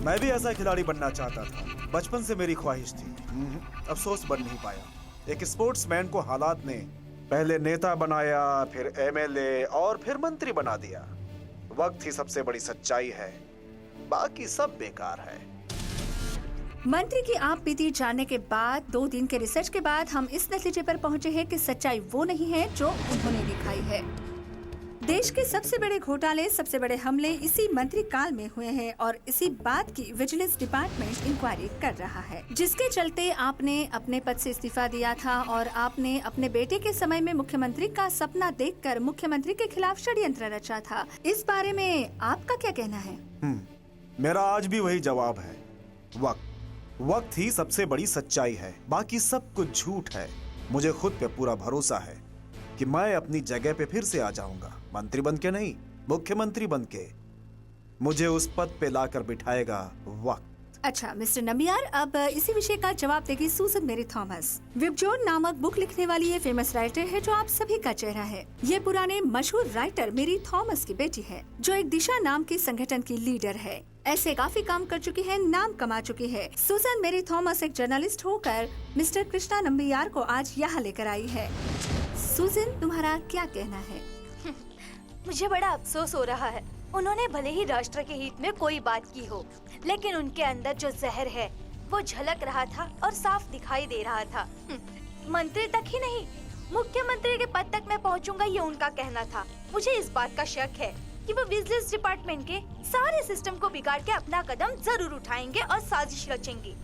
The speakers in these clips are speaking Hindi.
मैं भी ऐसा खिलाड़ी बनना चाहता था, बचपन से मेरी ख्वाहिश थी। अफसोस बन नहीं पाया। एक स्पोर्ट्समैन को हालात ने पहले नेता बनाया, फिर एमएलए और फिर मंत्री बना दिया। वक्त ही सबसे बड़ी सच्चाई है, बाकी सब बेकार है। मंत्री की आप बीती जानने के बाद 2 दिन के रिसर्च के बाद हम इस नतीजे पर पहुंचे हैं कि सच्चाई वो नहीं है जो उन्होंने दिखाई है। देश के सबसे बड़े घोटाले, सबसे बड़े हमले इसी मंत्री काल में हुए हैं और इसी बात की विजिलेंस डिपार्टमेंट इंक्वायरी कर रहा है, जिसके चलते आपने अपने पद से इस्तीफा दिया था और आपने अपने बेटे के समय में मुख्यमंत्री का सपना देखकर मुख्यमंत्री के खिलाफ षड्यंत्र रचा था। इस बारे में आपका क्या कहना है? मेरा आज भी वही जवाब है, वक्त ही सबसे बड़ी सच्चाई है, बाकी सब कुछ झूठ है। मुझे खुद पे पूरा भरोसा है कि मैं अपनी जगह पे फिर से आ जाऊंगा, मंत्री बन के नहीं, मुख्यमंत्री बन के। मुझे उस पद पे लाकर बिठाएगा वक्त। अच्छा मिस्टर नंबियार, अब इसी विषय का जवाब देगी सुसन मेरी थॉमस। विबजोन नामक बुक लिखने वाली ये फेमस राइटर है जो आप सभी का चेहरा है। ये पुराने मशहूर राइटर मेरी थॉमस की बेटी है, जो एक दिशा नाम के संगठन की लीडर है। ऐसे काफी काम कर चुकी है, नाम कमा चुकी है। सुसन मेरी थॉमस एक जर्नलिस्ट होकर मिस्टर कृष्णा नंबियार को आज यहाँ लेकर आई है। सुसन, तुम्हारा क्या कहना है? मुझे बड़ा अफसोस हो रहा है। उन्होंने भले ही राष्ट्र के हित में कोई बात की हो, लेकिन उनके अंदर जो जहर है वो झलक रहा था और साफ दिखाई दे रहा था। मंत्री तक ही नहीं, मुख्यमंत्री के पद तक मैं पहुंचूंगा, ये उनका कहना था। मुझे इस बात का शक है कि वो विजिलेंस डिपार्टमेंट के सारे सिस्टम को बिगाड़ के अपना कदम जरूर उठाएंगे और साजिश रचेंगे।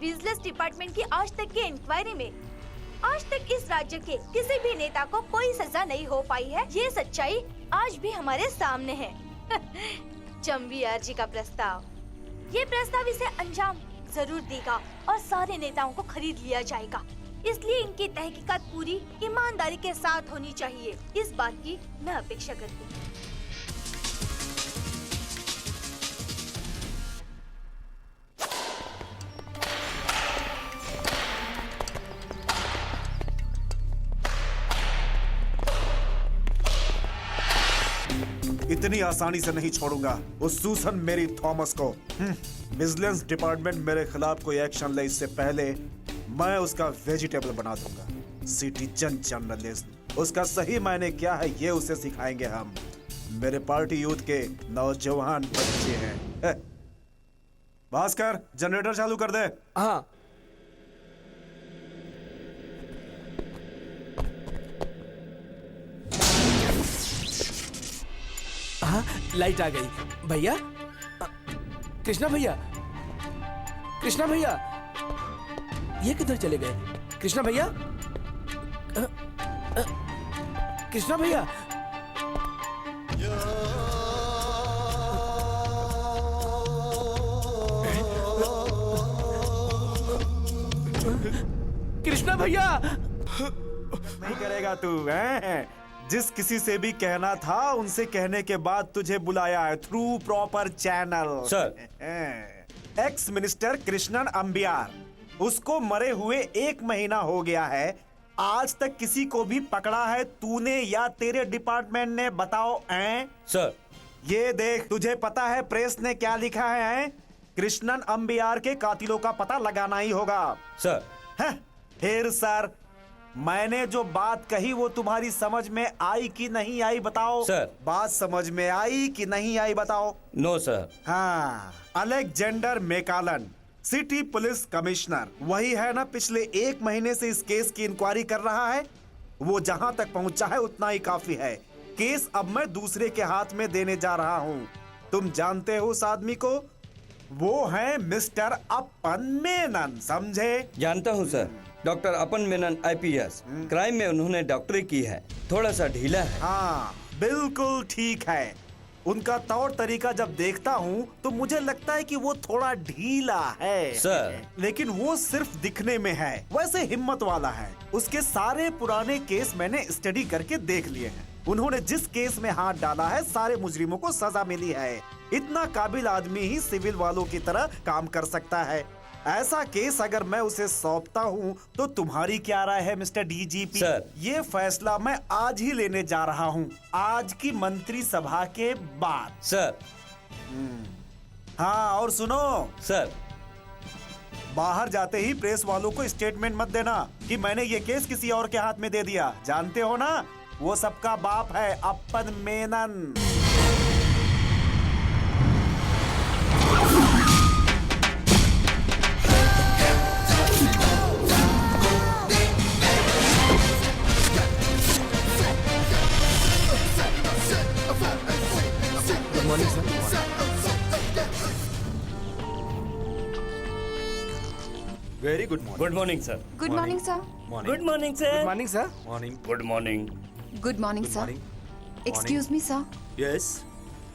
विजिलेंस डिपार्टमेंट की आज तक की इंक्वायरी में आज तक इस राज्य के किसी भी नेता को कोई सजा नहीं हो पाई है। ये सच्चाई आज भी हमारे सामने है। चंबियार जी का प्रस्ताव, ये प्रस्ताव इसे अंजाम जरूर देगा और सारे नेताओं को खरीद लिया जाएगा। इसलिए इनकी तहकीकात पूरी ईमानदारी के साथ होनी चाहिए। इस बात की मैं अपेक्षा करती हूँ। इतनी आसानी से नहीं छोड़ूंगा उस सुसन मेरी थॉमस को। विजिलेंस डिपार्टमेंट मेरे खिलाफ कोई एक्शन ले इससे पहले मैं उसका वेजिटेबल बना दूंगा। सिटीजन जर्नलिज्म, उसका सही मायने क्या है ये उसे सिखाएंगे हम। मेरे पार्टी यूथ के नौजवान बच्चे हैं। भास्कर, जनरेटर चालू कर दे। हाँ। हाँ, लाइट आ गई। भैया, कृष्णा भैया, कृष्णा भैया, ये किधर चले गए? कृष्णा भैया, कृष्णा भैया, कृष्णा भैया। नहीं करेगा तू, हैं? जिस किसी से भी कहना था उनसे कहने के बाद तुझे बुलाया है through proper channel. Sir, ex minister Krishnan Ambiyar, उसको मरे हुए 1 महीना हो गया है। आज तक किसी को भी पकड़ा है तूने या तेरे डिपार्टमेंट ने? बताओ। सर, ये देख, तुझे पता है प्रेस ने क्या लिखा है? कृष्णन अंबियार के कातिलों का पता लगाना ही होगा। सर। फिर सर, मैंने जो बात कही वो तुम्हारी समझ में आई कि नहीं आई बताओ? सर। बात समझ में आई कि नहीं आई बताओ? No sir. हाँ, Alexander McCallan, city police commissioner, वही है ना पिछले 1 महीने से इस केस की इंक्वायरी कर रहा है। वो जहां तक पहुंचा है उतना ही काफी है। केस अब मैं दूसरे के हाथ में देने जा रहा हूं। तुम जानते हो उस आदमी को? वो है मिस्टर अपन मेनन, समझे? जानता हूँ सर, डॉक्टर अपन मेनन IPS। क्राइम में उन्होंने डॉक्टरी की है, थोड़ा सा ढीला है। हाँ, बिल्कुल ठीक है। उनका तौर तरीका जब देखता हूँ तो मुझे लगता है कि वो थोड़ा ढीला है सर। लेकिन वो सिर्फ दिखने में है, वैसे हिम्मत वाला है। उसके सारे पुराने केस मैंने स्टडी करके देख लिए हैं। उन्होंने जिस केस में हाथ डाला है सारे मुजरिमों को सजा मिली है। इतना काबिल आदमी ही सिविल वालों की तरह काम कर सकता है। ऐसा केस अगर मैं उसे सौंपता हूँ तो तुम्हारी क्या राय है मिस्टर DGP? सर। ये फैसला मैं आज ही लेने जा रहा हूँ, आज की मंत्री सभा के बाद। सर। हाँ, और सुनो, सर। बाहर जाते ही प्रेस वालों को स्टेटमेंट मत देना कि मैंने ये केस किसी और के हाथ में दे दिया। जानते हो ना, वो सबका बाप है अपन Menon. Good morning sir. Very good morning. Good morning sir. Good morning sir. Good morning sir. Good morning sir. Morning. Good morning. Good morning sir. Excuse me sir, yes.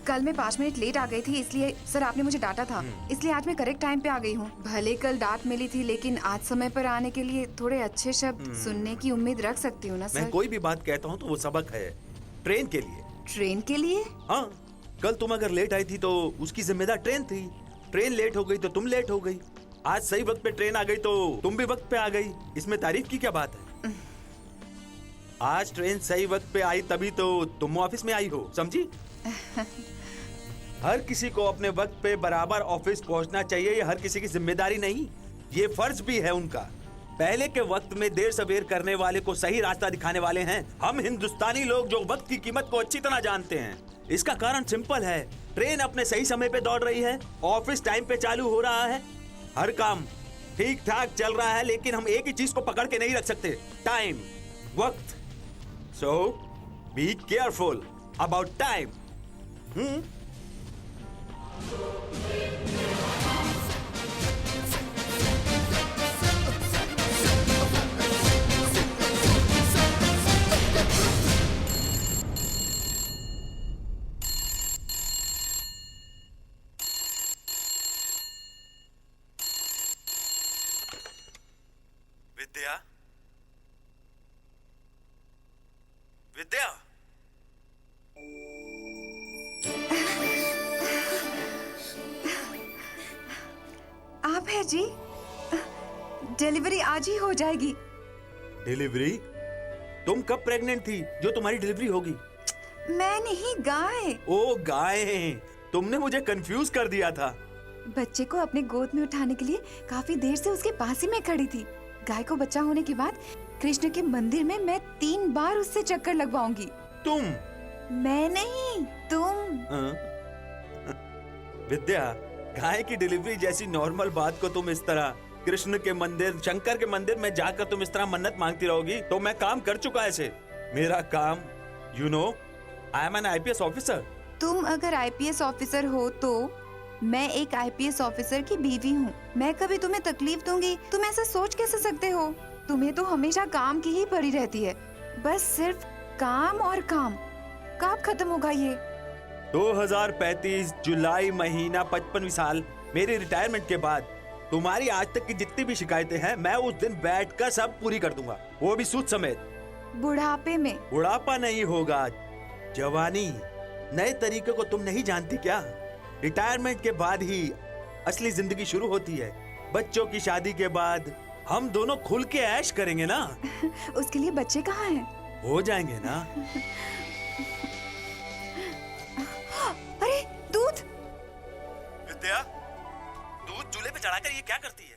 कल मैं 5 मिनट लेट आ गई थी, इसलिए सर आपने मुझे डांटा था, इसलिए आज मैं करेक्ट टाइम पे आ गई हूँ। भले कल डांट मिली थी, लेकिन आज समय पर आने के लिए थोड़े अच्छे शब्द सुनने की उम्मीद रख सकती हूँ ना मैं सर। कोई भी बात कहता हूँ तो वो सबक है, ट्रेन के लिए। ट्रेन के लिए? हाँ, कल तुम अगर लेट आई थी तो उसकी जिम्मेदार ट्रेन थी। ट्रेन लेट हो गई तो तुम लेट हो गई। आज सही वक्त पे ट्रेन आ गई तो तुम भी वक्त पे आ गई। इसमें तारीफ की क्या बात है? आज ट्रेन सही वक्त पे आई तभी तो तुम ऑफिस में आई हो, समझी? हर किसी को अपने वक्त पे बराबर ऑफिस पहुंचना चाहिए। ये हर किसी की जिम्मेदारी नहीं, ये फर्ज भी है उनका। पहले के वक्त में देर सवेर करने वाले को सही रास्ता दिखाने वाले हैं हम हिंदुस्तानी लोग, जो वक्त की कीमत को अच्छी तरह जानते हैं। इसका कारण सिंपल है, ट्रेन अपने सही समय पे दौड़ रही है, ऑफिस टाइम पे चालू हो रहा है, हर काम ठीक ठाक चल रहा है। लेकिन हम एक ही चीज को पकड़ के नहीं रख सकते, टाइम, वक्त। सो बी केयरफुल अबाउट टाइम। विद्या, विद्या, आप है जी? डिलीवरी आज ही हो जाएगी। डिलीवरी? तुम कब प्रेग्नेंट थी जो तुम्हारी डिलीवरी होगी? मैं नहीं, गाय। ओ गाय, तुमने मुझे कंफ्यूज कर दिया था। बच्चे को अपने गोद में उठाने के लिए काफी देर से उसके पास ही मैं खड़ी थी। गाय को बच्चा होने के बाद कृष्ण के मंदिर में मैं 3 बार उससे चक्कर लगवाऊंगी। तुम? मैं नहीं, तुम। हाँ? विद्या, गाय की डिलीवरी जैसी नॉर्मल बात को तुम इस तरह कृष्ण के मंदिर, शंकर के मंदिर में जाकर तुम इस तरह मन्नत मांगती रहोगी तो मैं काम कर चुका ऐसे। मेरा काम, you know, I M N IPS officer. तुम अगर आईपीएस ऑफिसर हो तो मैं एक आईपीएस ऑफिसर की बीवी हूँ। मैं कभी तुम्हें तकलीफ दूंगी? तुम ऐसा सोच कैसे सकते हो? तुम्हें तो हमेशा काम की ही पड़ी रहती है, बस सिर्फ काम और काम। कब खत्म होगा ये? 2035 जुलाई महीना 55वीं साल मेरी रिटायरमेंट के बाद तुम्हारी आज तक की जितनी भी शिकायतें हैं मैं उस दिन बैठकर सब पूरी कर दूंगा, वो भी सूद समेत। बुढ़ापे में? बुढ़ापा नहीं होगा, जवानी। नए तरीके को तुम नहीं जानती क्या? रिटायरमेंट के बाद ही असली जिंदगी शुरू होती है। बच्चों की शादी के बाद हम दोनों खुल के ऐश करेंगे ना। उसके लिए बच्चे कहाँ हैं? हो जाएंगे ना। अरे दूध! विद्या, दूध चूल्हे पे चढ़ाकर ये क्या करती है?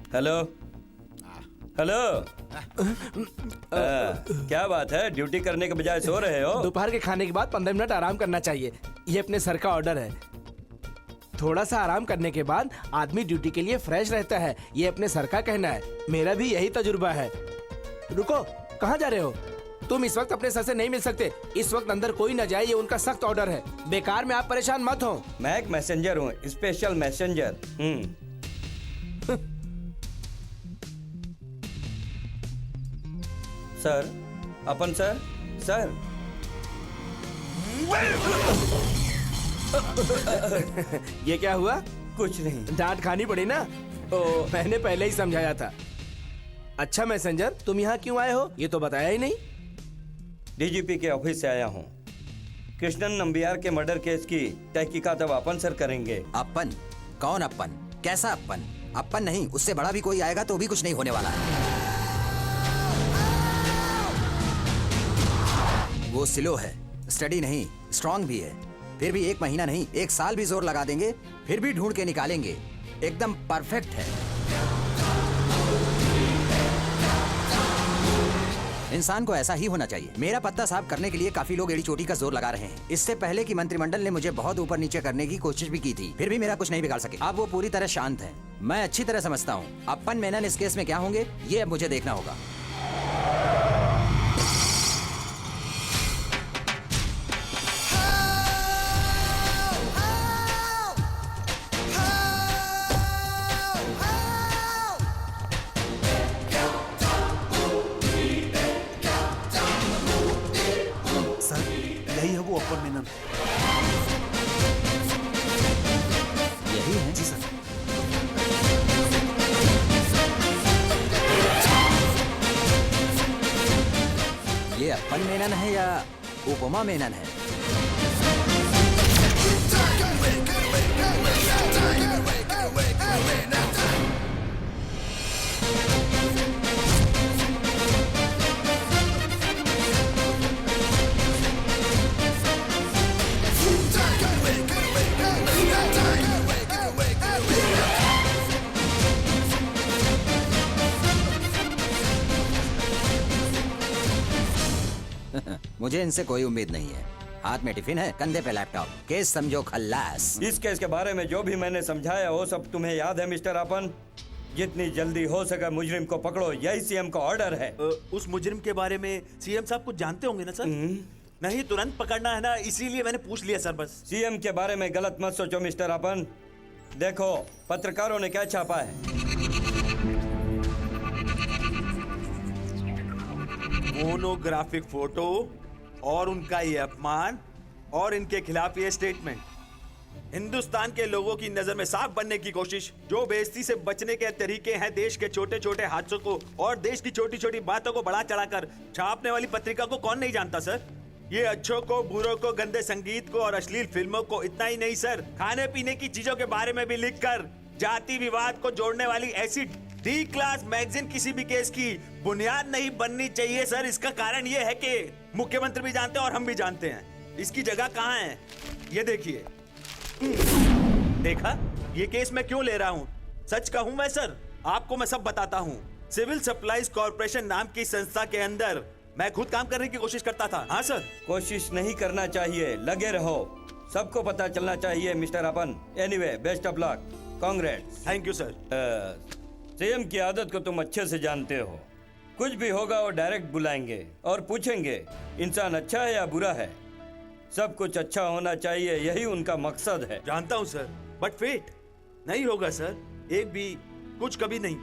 Hello hello. क्या बात है, ड्यूटी करने के बजाय सो रहे हो? दोपहर के खाने के बाद 15 मिनट आराम करना चाहिए, ये अपने सर का ऑर्डर है। थोड़ा सा आराम करने के बाद आदमी ड्यूटी के लिए फ्रेश रहता है, ये अपने सर का कहना है। मेरा भी यही तजुर्बा है। रुको, कहाँ जा रहे हो? तुम इस वक्त अपने सर से नहीं मिल सकते। इस वक्त अंदर कोई न जाए, ये उनका सख्त ऑर्डर है। बेकार में आप परेशान मत हो। मैं एक मैसेंजर हूँ, स्पेशल मैसेंजर। सर, अपन सर, सर। ये क्या हुआ? कुछ नहीं। डांट खानी पड़ी ना? ओ, मैंने पहले ही समझाया था। अच्छा मैसेंजर, तुम यहाँ क्यों आए हो, ये तो बताया ही नहीं। डीजीपी के ऑफिस से आया हूँ। कृष्णन नंबियार के मर्डर केस की तहकीकात अब अपन सर करेंगे। अपन? कौन अपन? कैसा अपन? अपन नहीं, उससे बड़ा भी कोई आएगा तो भी कुछ नहीं होने वाला है। वो स्लो है, स्टडी नहीं, स्ट्रांग भी है। फिर भी 1 महीना नहीं, 1 साल भी जोर लगा देंगे, फिर भी ढूंढ के निकालेंगे। एकदम परफेक्ट है। इंसान को ऐसा ही होना चाहिए। मेरा पत्ता साफ करने के लिए काफी लोग एड़ी चोटी का जोर लगा रहे हैं। इससे पहले कि मंत्रिमंडल ने मुझे बहुत ऊपर नीचे करने की कोशिश भी की थी, फिर भी मेरा कुछ नहीं बिगाड़ सके। अब वो पूरी तरह शांत है। मैं अच्छी तरह समझता हूँ अपन मेनन इस केस में क्या होंगे, ये अब मुझे देखना होगा। सर, यही है वो अप्पन मेनन। यही है जी सर। ये अपन मेनन है या उपमा मेनन है? मुझे इनसे कोई उम्मीद नहीं है। हाथ में टिफिन है, कंधे पे लैपटॉप, केस समझो खल्लास। इस केस के बारे में जो भी मैंने समझाया वो सब तुम्हें याद है मिस्टर अपन? जितनी जल्दी हो सके मुजरिम को पकड़ो, यही सीएम का ऑर्डर है। उस मुजरिम के बारे में सीएम साहब कुछ जानते होंगे ना सर? नहीं, तुरंत पकड़ना है ना, इसीलिए मैंने पूछ लिया सर बस। सीएम के बारे में गलत मत सोचो मिस्टर अपन। देखो पत्रकारों ने क्या छापा है। मोनोग्राफिक फोटो और उनका ये अपमान और इनके खिलाफ ये स्टेटमेंट। हिंदुस्तान के लोगों की नजर में साफ बनने की कोशिश। जो बेइज्जती से बचने के तरीके हैं देश के छोटे छोटे हादसों को और देश की छोटी छोटी बातों को बढ़ा चढ़ाकर छापने वाली पत्रिका को कौन नहीं जानता सर? ये अच्छों को, बुरों को, गंदे संगीत को और अश्लील फिल्मों को, इतना ही नहीं सर, खाने पीने की चीजों के बारे में भी लिखकर जाति विवाद को जोड़ने वाली ऐसी डी क्लास मैगजीन किसी भी केस की बुनियाद नहीं बननी चाहिए सर। इसका कारण ये है कि मुख्यमंत्री भी जानते हैं और हम भी जानते हैं इसकी जगह कहाँ है। ये देखिए, देखा ये केस मैं क्यों ले रहा हूँ? सच कहूँ मैं सर, आपको मैं सब बताता हूँ। सिविल सप्लाईज कॉर्पोरेशन नाम की संस्था के अंदर मैं खुद काम करने की कोशिश करता था। हाँ सर। कोशिश नहीं करना चाहिए, लगे रहो, सबको पता चलना चाहिए mister upon. Anyway, best of luck, congrats. Thank you sir. CM की आदत को तुम अच्छे से जानते हो। कुछ भी होगा वो डायरेक्ट बुलाएंगे और पूछेंगे इंसान अच्छा है या बुरा है। सब कुछ अच्छा होना चाहिए, यही उनका मकसद है। जानता हूँ सर, बट फेट नहीं होगा सर, एक भी कुछ कभी नहीं।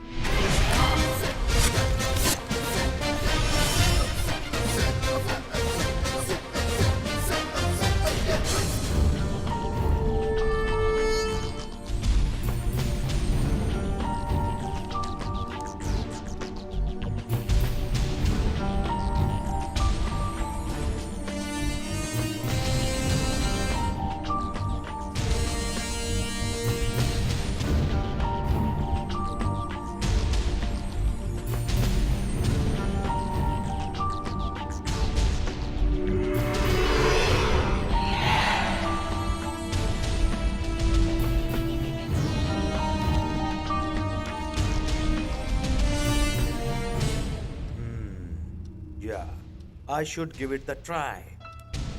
I should give it the try.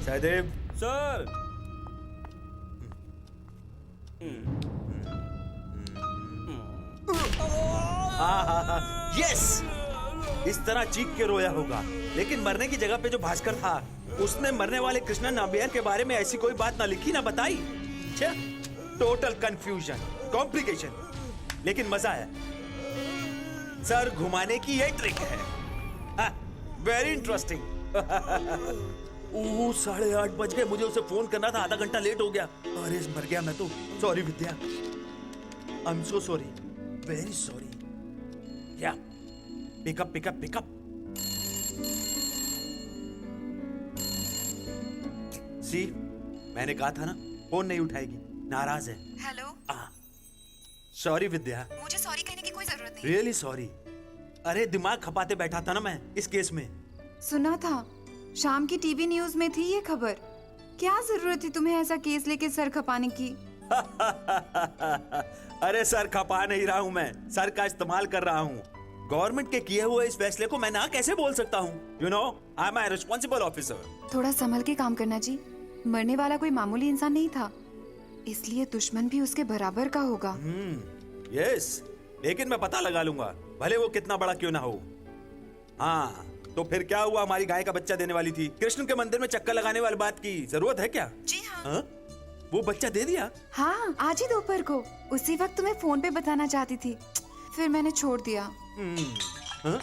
Sadev. Sir, yes, इस तरह चीख के रोया होगा। लेकिन मरने की जगह पे जो भास्कर था उसने मरने वाले कृष्णा नाबियार के बारे में ऐसी कोई बात ना लिखी ना बताई। टोटल कंफ्यूजन, कॉम्प्लिकेशन, लेकिन मजा है सर। घुमाने की ये ट्रिक है। Very interesting. 8:30 बज गए, मुझे उसे फोन करना था, आधा घंटा लेट हो गया। अरे मर गया मैं तो। Sorry Vidya, I am so sorry, very sorry. क्या? Pickup pickup pickup. सी, मैंने कहा था ना, फोन नहीं उठाएगी, नाराज है। हेलो। सॉरी विद्या, मुझे सॉरी कहने की कोई जरूरत नहीं। Really sorry. अरे दिमाग खपाते बैठा था ना मैं इस केस में। सुना था शाम की टीवी न्यूज में थी ये खबर। क्या जरूरत थी तुम्हें ऐसा केस लेके सर खपाने की? अरे सर खपा नहीं रहा हूँ मैं, सर का इस्तेमाल कर रहा हूँ। गवर्नमेंट के किए हुए इस फैसले को मैं ना कैसे बोल सकता हूँ? You know, I am a responsible officer. थोड़ा संभल के काम करना जी। मरने वाला कोई मामूली इंसान नहीं था, इसलिए दुश्मन भी उसके बराबर का होगा। यस, लेकिन मैं पता लगा लूंगा, भले वो कितना बड़ा क्यों ना हो। हाँ, तो फिर क्या हुआ? हमारी गाय का बच्चा देने वाली थी, कृष्ण के मंदिर में चक्कर लगाने वाली बात की जरूरत है क्या? जी हाँ। हाँ? वो बच्चा दे दिया? हाँ, आज ही दोपहर को। उसी वक्त तुम्हें फोन पे बताना चाहती थी, फिर मैंने छोड़ दिया। हाँ?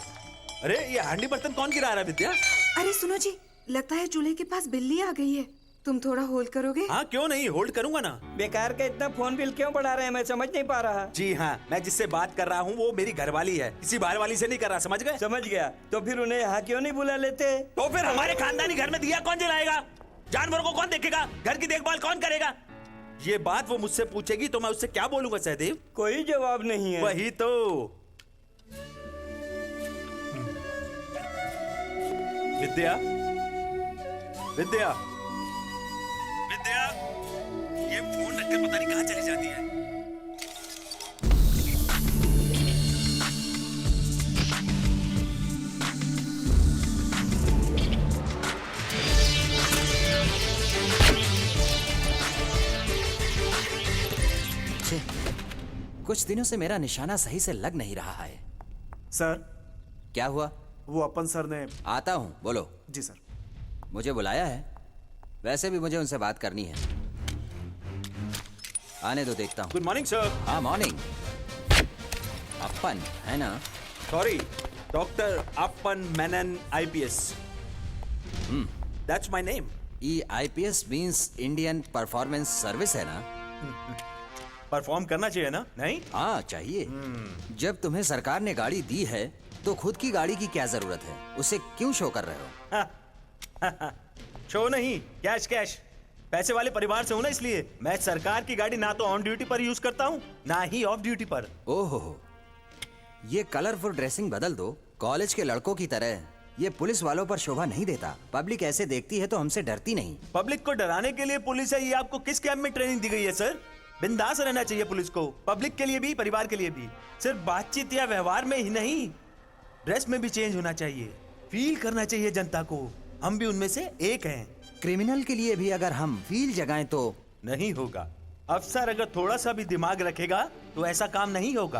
अरे ये हांडी बर्तन कौन गिरा रहा है विद्या? अरे सुनो जी, लगता है चूल्हे के पास बिल्ली आ गई है। तुम थोड़ा होल्ड करोगे? हाँ क्यों नहीं, होल्ड करूंगा ना। बेकार का इतना फोन बिल क्यों बढ़ा रहे हैं, मैं समझ नहीं पा रहा। जी हाँ, मैं जिससे बात कर रहा हूँ वो मेरी घरवाली है, किसी बाहर वाली से नहीं कर रहा, समझ गए? समझ गया, तो फिर उन्हें यहाँ क्यों नहीं बुला लेते? तो फिर हमारे खानदानी घर में दिया कौन जलाएगा? जानवरों को कौन देखेगा? घर की देखभाल कौन करेगा? ये बात वो मुझसे पूछेगी तो मैं उससे क्या बोलूंगा सहदेव? कोई जवाब नहीं है। वही तो। विद्या, विद्या, विद्या, ये फोन रखकर पता नहीं कहाँ चली जाती है। छे, कुछ दिनों से मेरा निशाना सही से लग नहीं रहा है। सर, क्या हुआ? वो अपन सर ने। आता हूँ, बोलो। जी सर। मुझे बुलाया है? वैसे भी मुझे उनसे बात करनी है। आने दो, देखता हूँ। Good morning sir. हाँ मॉर्निंग। अपन है ना? Sorry, doctor upon Menon IPS। That's my name. ये IPS means Indian performance service है ना? परफॉर्म करना चाहिए ना? नहीं? हाँ चाहिए। जब तुम्हें सरकार ने गाड़ी दी है तो खुद की गाड़ी की क्या जरूरत है? उसे क्यों शो कर रहे हो? शो नहीं, कैश कैश। पैसे वाले परिवार से हूं ना, इसलिए मैं सरकार की गाड़ी ना तो ऑन ड्यूटी पर यूज करता हूं ना ही ऑफ ड्यूटी पर। ओहो, ये कलरफुल ड्रेसिंग बदल दो। कॉलेज के लड़कों की तरह ये पुलिस वालों पर शोभा नहीं देता। पब्लिक ऐसे देखती है तो हमसे डरती नहीं। पब्लिक को डराने के लिए पुलिस है, ये आपको किस कैंप में ट्रेनिंग दी गई है सर? बिंदास रहना चाहिए पुलिस को, पब्लिक के लिए भी, परिवार के लिए भी। सिर्फ बातचीत या व्यवहार में ही नहीं, ड्रेस में भी चेंज होना चाहिए। फील करना चाहिए जनता को, हम भी उनमें से एक हैं। क्रिमिनल के लिए भी अगर हम फील जगाएं तो नहीं होगा। अफसर अगर थोड़ा सा भी दिमाग रखेगा तो ऐसा काम नहीं होगा।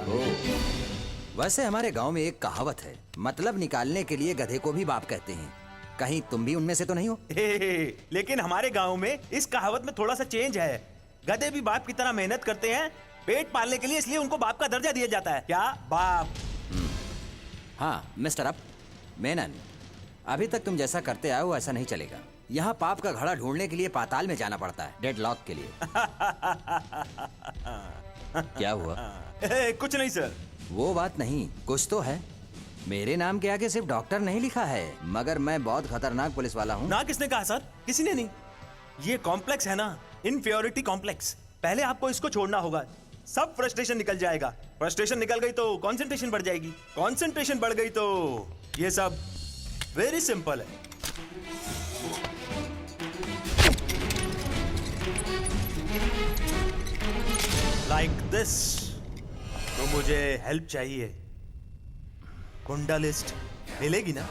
वैसे हमारे गांव में एक कहावत है, मतलब निकालने के लिए गधे को भी बाप कहते हैं। कहीं तुम भी उनमें से तो नहीं हो? लेकिन हमारे गांव में इस कहावत में थोड़ा सा चेंज है। गधे भी बाप की तरह मेहनत करते हैं पेट पालने के लिए, इसलिए उनको बाप का दर्जा दिया जाता है। क्या बाप? हाँ मिस्टर अप मेनन, अभी तक तुम जैसा करते आए हो ऐसा नहीं चलेगा। यहाँ पाप का घड़ा ढूंढने के लिए पाताल में जाना पड़ता है, डेडलॉक के लिए। क्या हुआ? कुछ नहीं सर। वो बात नहीं, कुछ तो है। मेरे नाम के आगे सिर्फ डॉक्टर नहीं लिखा है, मगर मैं बहुत खतरनाक पुलिस वाला हूँ। ना किसने कहा सर? किसी ने नहीं। ये कॉम्प्लेक्स है ना, इनफीरियरिटी कॉम्प्लेक्स। पहले आपको इसको छोड़ना होगा, सब फ्रस्ट्रेशन निकल जाएगा। फ्रस्ट्रेशन निकल गई तो कंसंट्रेशन बढ़ जाएगी, कंसंट्रेशन बढ़ गई तो ये सब वेरी सिंपल है। Like this. तो मुझे हेल्प चाहिए, गुंडा लिस्ट मिलेगी ना?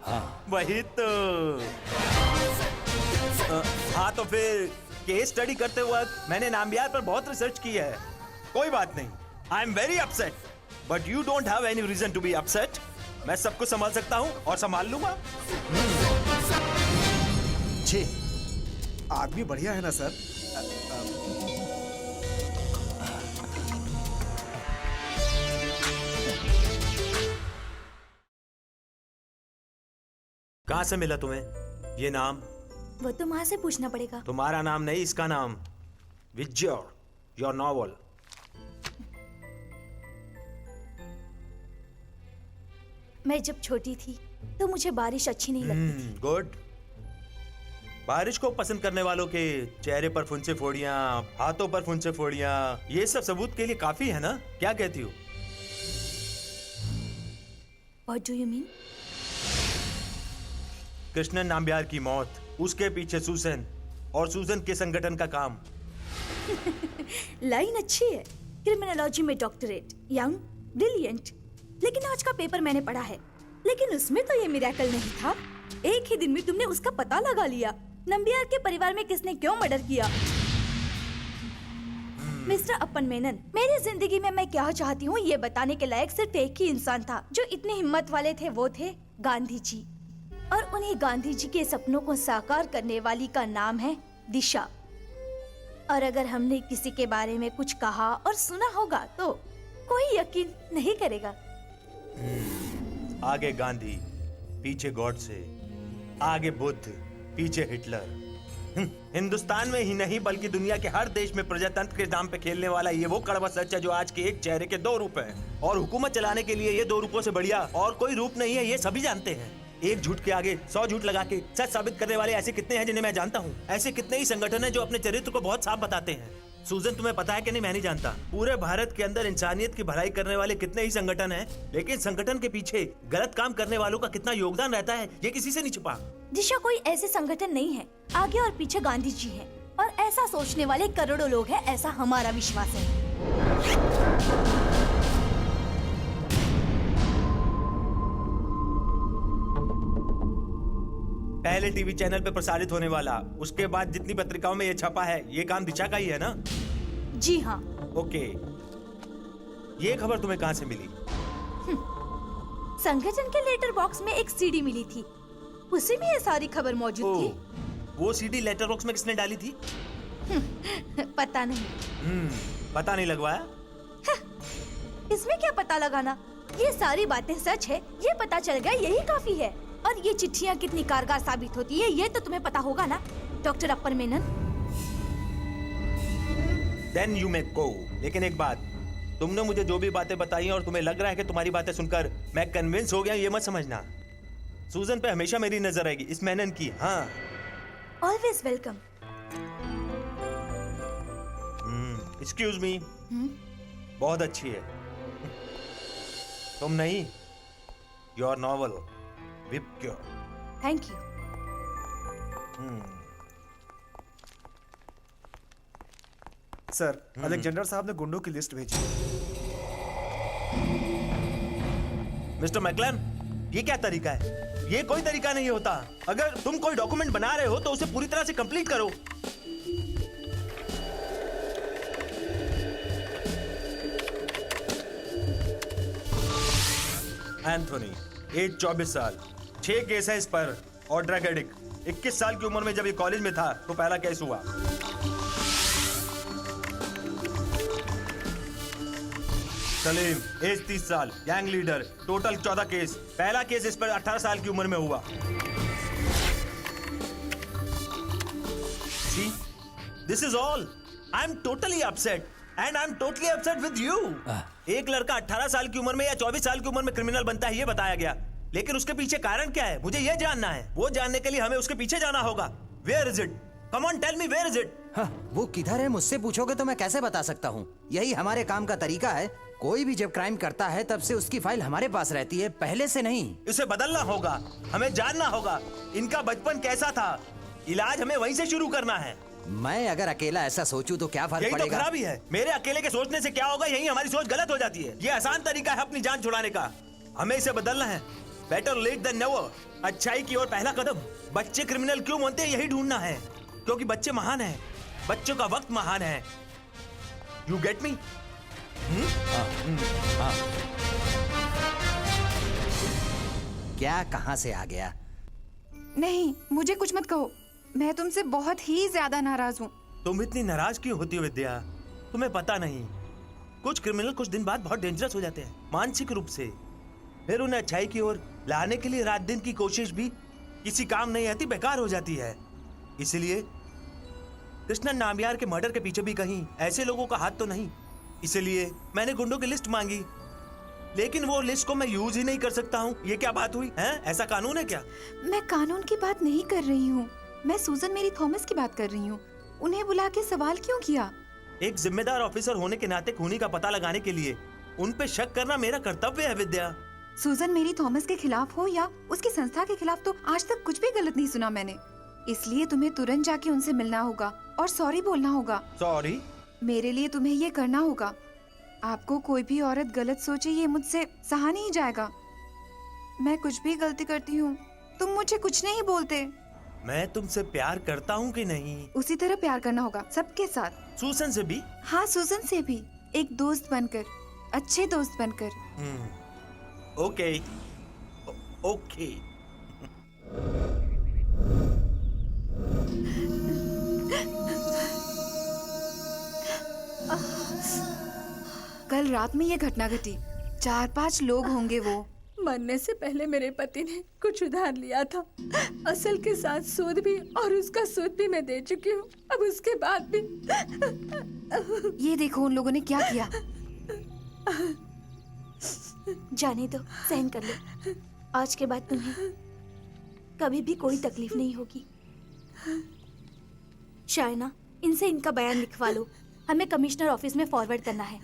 हाँ वही तो। हाँ तो फिर केस स्टडी करते वक्त मैंने नामबिहार पर बहुत रिसर्च की है। कोई बात नहीं, I am very upset, but you don't have any reason to be upset. मैं सबको संभाल सकता हूँ और संभाल लूंगा। छी, आदमी बढ़िया है ना सर? कहाँ से मिला तुम्हें ये नाम? वो तो माँ से पूछना पड़ेगा। तुम्हारा नाम नहीं, इसका नाम विजय, योर नॉवल। मैं जब छोटी थी तो मुझे बारिश अच्छी नहीं लगती थी। गुड। बारिश को पसंद करने वालों के चेहरे पर फुंसे फोड़ियां, हाथों पर फुंसे फोड़ियां, ये सब सबूत के लिए काफी है ना? क्या कहती हो? What do you mean? Krishnan Nambiar की मौत, उसके पीछे सूसन और सूसन के संगठन का काम। लाइन अच्छी है, क्रिमिनोलॉजी में डॉक्टरेट, यंग, ब्रिलियंट। लेकिन आज का पेपर मैंने पढ़ा है, लेकिन उसमें तो ये मिरेकल नहीं था। एक ही दिन में तुमने उसका पता लगा लिया। नंबियार के परिवार में किसने क्यों मर्डर किया? मिस्टर अपन मेनन, मेरी जिंदगी में मैं क्या चाहती हूँ ये बताने के लायक सिर्फ एक ही इंसान था जो इतने हिम्मत वाले थे, वो थे गांधी जी। और उन्हीं गांधी जी के सपनों को साकार करने वाली का नाम है दिशा। और अगर हमने किसी के बारे में कुछ कहा और सुना होगा तो कोई यकीन नहीं करेगा। आगे गांधी, पीछे गॉडसे, आगे बुद्ध, पीछे हिटलर। हिंदुस्तान में ही नहीं बल्कि दुनिया के हर देश में प्रजातंत्र के नाम पे खेलने वाला ये वो कड़वा सच है जो आज के एक चेहरे के दो रूप हैं। और हुकूमत चलाने के लिए ये दो रूपों से बढ़िया और कोई रूप नहीं है, ये सभी जानते हैं। एक झूठ के आगे 100 झूठ लगा के सच साबित करने वाले ऐसे कितने हैं जिन्हें मैं जानता हूँ। ऐसे कितने ही संगठन हैं जो अपने चरित्र को बहुत साफ बताते हैं। सूजन, तुम्हें पता है कि नहीं? मैं नहीं जानता। पूरे भारत के अंदर इंसानियत की भलाई करने वाले कितने ही संगठन हैं, लेकिन संगठन के पीछे गलत काम करने वालों का कितना योगदान रहता है ये किसी से नहीं छुपा। दिशा कोई ऐसे संगठन नहीं है, आगे और पीछे गांधी जी हैं। और ऐसा सोचने वाले करोड़ों लोग हैं, ऐसा हमारा विश्वास है। पहले टीवी चैनल पे प्रसारित होने वाला, उसके बाद जितनी पत्रिकाओं में ये छपा है, ये काम दिशा का ही है ना? जी हाँ। ओके, ये खबर तुम्हें कहाँ से मिली? संगठन के लेटर बॉक्स में एक सीडी मिली थी, उसी में ये सारी खबर मौजूद थी। वो सीडी लेटर बॉक्स में किसने डाली थी? पता नहीं। पता नहीं लगवाया? इसमें क्या पता लगाना? ये सारी बातें सच है, ये पता चल गया, यही काफी है। और ये चिट्ठियाँ कितनी कारगर साबित होती है ये तो तुम्हें पता होगा ना, doctor upper Menon. Then you may go। लेकिन एक बात, तुमने मुझे जो भी बातें बताई हैं और तुम्हें लग रहा है कि तुम्हारी बातें सुनकर मैं कन्विंस हो गया, ये मत समझना। सूजन पे हमेशा मेरी नजर रहेगी, इस मेनन की। हाँ, ऑलवेज वेलकम। Excuse me. बहुत अच्छी है। तुम नहीं, your novel whip cure. Thank you. Sir, Alexander साहब ने गुंडों की लिस्ट भेजी। मिस्टर मैकलन, ये क्या तरीका है? ये कोई तरीका नहीं होता। अगर तुम कोई डॉक्यूमेंट बना रहे हो तो उसे पूरी तरह से कंप्लीट करो। एंथोनी, एज 24 साल, 6 केस है इस पर और ड्रग एडिक्ट। 21 साल की उम्र में जब ये कॉलेज में था तो पहला केस हुआ। सलीम, एज 30 साल, गैंग लीडर, टोटल 14 केस। पहला केस इस पर 18 साल की उम्र में हुआ। See, this is all. I'm totally upset and I'm totally upset with you. एक लड़का 18 साल की उम्र में या 24 साल की उम्र में क्रिमिनल बनता है ये बताया गया, लेकिन उसके पीछे कारण क्या है मुझे ये जानना है। वो जानने के लिए हमें उसके पीछे जाना होगा। Where is it? Come on, tell me where is it? हाँ, वो किधर है मुझसे पूछोगे तो मैं कैसे बता सकता हूँ? यही हमारे काम का तरीका है। कोई भी जब क्राइम करता है तब से उसकी फाइल हमारे पास रहती है, पहले से नहीं। इसे बदलना होगा, हमें जानना होगा इनका बचपन कैसा था। इलाज हमें वहीं से शुरू करना है। मैं अगर अकेला ऐसा सोचूं तो क्या फर्क यही तो पड़ेगा? खराबी है। मेरे अकेले के सोचने से क्या होगा, यही हमारी सोच गलत हो जाती है। ये आसान तरीका है अपनी जान छुड़ाने का, हमें इसे बदलना है। Better late than never. अच्छाई की ओर पहला कदम। बच्चे क्रिमिनल क्यों बनते हैं यही ढूंढना है, क्योंकि बच्चे महान हैं, बच्चों का वक्त महान है। यू गेट मी? क्या कहाँ से आ गया? नहीं, मुझे कुछ मत कहो। मैं तुमसे बहुत ही ज्यादा नाराज हूँ। तुम इतनी नाराज क्यों होती हो विद्या? तुम्हें पता नहीं, कुछ क्रिमिनल कुछ दिन बाद बहुत डेंजरस हो जाते हैं मानसिक रूप से। फिर उन्हें अच्छाई की ओर लाने के लिए रात दिन की कोशिश भी किसी काम नहीं आती, बेकार हो जाती है। इसलिए कृष्णन नाम्बियार के मर्डर के पीछे भी कहीं ऐसे लोगों का हाथ तो नहीं। इसलिए मैंने गुंडों की लिस्ट मांगी, लेकिन वो लिस्ट को मैं यूज ही नहीं कर सकता हूँ। ये क्या बात हुई है? ऐसा कानून है क्या? मैं कानून की बात नहीं कर रही हूँ। मैं सूजन मेरी थॉमस की बात कर रही हूँ। उन्हें बुला के सवाल क्यों किया? एक जिम्मेदार ऑफिसर होने के नाते खूनी का पता लगाने के लिए उन पे शक करना मेरा कर्तव्य है विद्या। सूजन मेरी थॉमस के खिलाफ हो या उसकी संस्था के खिलाफ, तो आज तक कुछ भी गलत नहीं सुना मैंने। इसलिए तुम्हें तुरंत जाके उनसे मिलना होगा और सॉरी बोलना होगा। सॉरी? मेरे लिए तुम्हें ये करना होगा। आपको कोई भी औरत गलत सोचे ये मुझसे सहा नहीं जाएगा। मैं कुछ भी गलती करती हूँ, तुम मुझे कुछ नहीं बोलते। मैं तुमसे प्यार करता हूँ कि नहीं? उसी तरह प्यार करना होगा सबके साथ। सूसन से भी? हाँ, सूजन से भी, एक दोस्त बनकर, अच्छे दोस्त बनकर। Okay okay. कल रात में ये घटना घटी। 4-5 लोग होंगे वो। मरने से पहले मेरे पति ने कुछ उधार लिया था, असल के साथ सूद भी, और उसका सूद भी मैं दे चुकी हूँ। अब उसके बाद भी ये देखो उन लोगों ने क्या किया। जाने दो, सहन कर लो। आज के बाद तुम्हें कभी भी कोई तकलीफ नहीं होगी। शायना, इनसे इनका बयान लिखवा लो। हमें कमिश्नर ऑफिस में फॉरवर्ड करना है।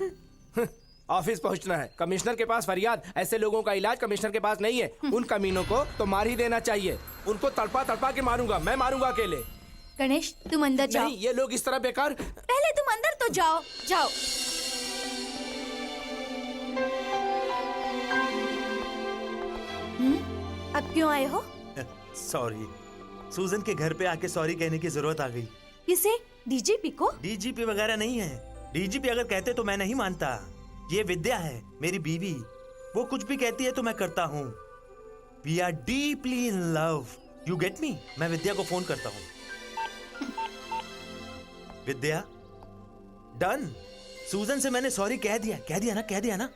ऑफिस पहुंचना है, कमिश्नर के पास फरियाद। ऐसे लोगों का इलाज कमिश्नर के पास नहीं है। उन कमीनों को तो मार ही देना चाहिए। उनको तड़पा तड़पा के मारूंगा, मैं मारूंगा अकेले। गणेश, तुम अंदर जाओ। नहीं, ये लोग इस तरह बेकार। पहले तुम अंदर तो जाओ, जाओ। अब क्यों आए हो? सॉरी, सूजन के घर पे आके सॉरी कहने की जरूरत आ गई। किसे? डीजीपी को? डीजीपी वगैरह नहीं है। डीजीपी अगर कहते तो मैं नहीं मानता। ये विद्या है, मेरी बीवी। वो कुछ भी कहती है तो मैं करता हूँ। We are deeply in love, you get me. मैं विद्या को फोन करता हूँ। विद्या, डन। सूजन से मैंने सॉरी कह दिया ना?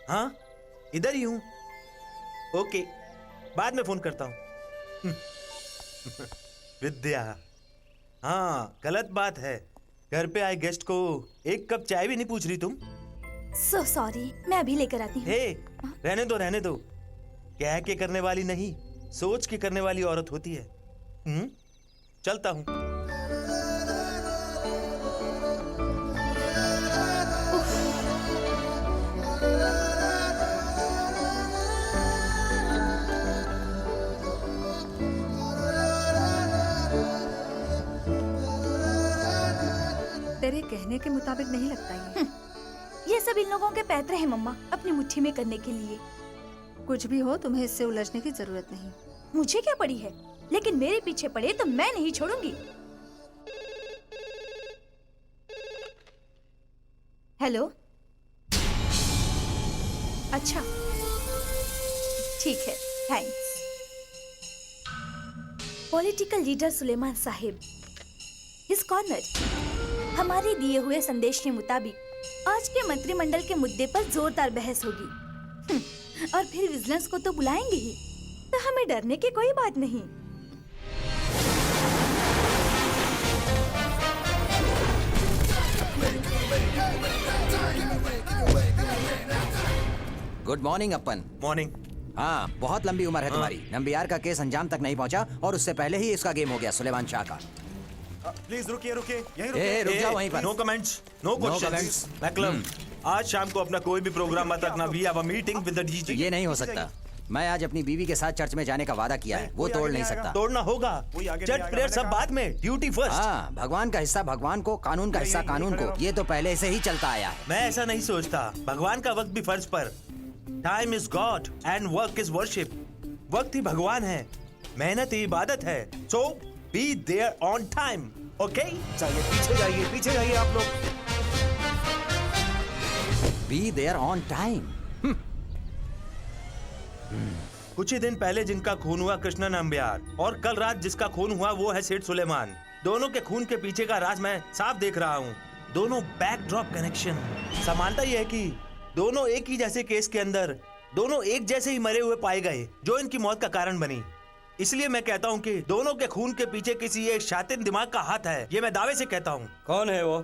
हाँ, इधर ही हूँ। ओके, बाद में फोन करता हूँ। विद्या, हाँ, गलत बात है। घर पे आए गेस्ट को एक कप चाय भी नहीं पूछ रही तुम। So sorry, मैं अभी लेकर आती हूँ। हे, रहने दो। कह के करने वाली नहीं, सोच के करने वाली औरत होती है। चलता हूँ। तेरे कहने के मुताबिक नहीं लगता ये। ये सब इन लोगों के पैतरे हैं मम्मा, अपनी मुट्ठी में करने के लिए। कुछ भी हो, तुम्हें इससे उलझने की जरूरत नहीं। मुझे क्या पड़ी है, लेकिन मेरे पीछे पड़े तो मैं नहीं छोड़ूंगी। हेलो, अच्छा, ठीक है, थैंक्स। पॉलिटिकल लीडर सुलेमान साहिब, इस कॉर्नर। हमारे दिए हुए संदेश के मुताबिक आज के मंत्रिमंडल के मुद्दे पर जोरदार बहस होगी। और फिर विजिलेंस को तो बुलाएंगे ही, तो हमें डरने की कोई बात नहीं। गुड मॉर्निंग अपन। मॉर्निंग। हाँ, बहुत लंबी उम्र है तुम्हारी। नंबियार का केस अंजाम तक नहीं पहुंचा और उससे पहले ही इसका गेम हो गया सुलेमान शाह का। प्लीज रुकिए, यहीं ए, रुक जाओ वहीं पर। No comments, no questions. McCallum, आज शाम को अपना कोई भी प्रोग्राम मत रखना। We have a meeting with the DG. ये नहीं हो सकता। मैं आज अपनी बीवी के साथ चर्च में जाने का वादा किया है, वो तोड़ नहीं सकता। तोड़ना होगा। चर्च प्रेयर सब बाद में, ड्यूटी फर्स्ट। हाँ, भगवान का हिस्सा भगवान को, कानून का हिस्सा कानून को। ये तो पहले से ही चलता आया है। मैं ऐसा नहीं सोचता। भगवान का वक्त भी फर्ज पर। Time is god and work is worship. वक्त ही भगवान है, मेहनत ही इबादत है। So be there on time, okay? पीछे जाइए आप लोग। Be there on time. कुछ ही दिन पहले जिनका खून हुआ कृष्णा नंबियार, और कल रात जिसका खून हुआ वो है सेठ सुलेमान। दोनों के खून के पीछे का राज मैं साफ देख रहा हूँ। दोनों बैकड्रॉप कनेक्शन। समानता यह है कि दोनों एक ही जैसे केस के अंदर दोनों एक जैसे ही मरे हुए पाए गए, जो इनकी मौत का कारण बनी। इसलिए मैं कहता हूँ कि दोनों के खून के पीछे किसी एक शातिन दिमाग का हाथ है। ये मैं दावे से कहता हूँ। कौन है वो?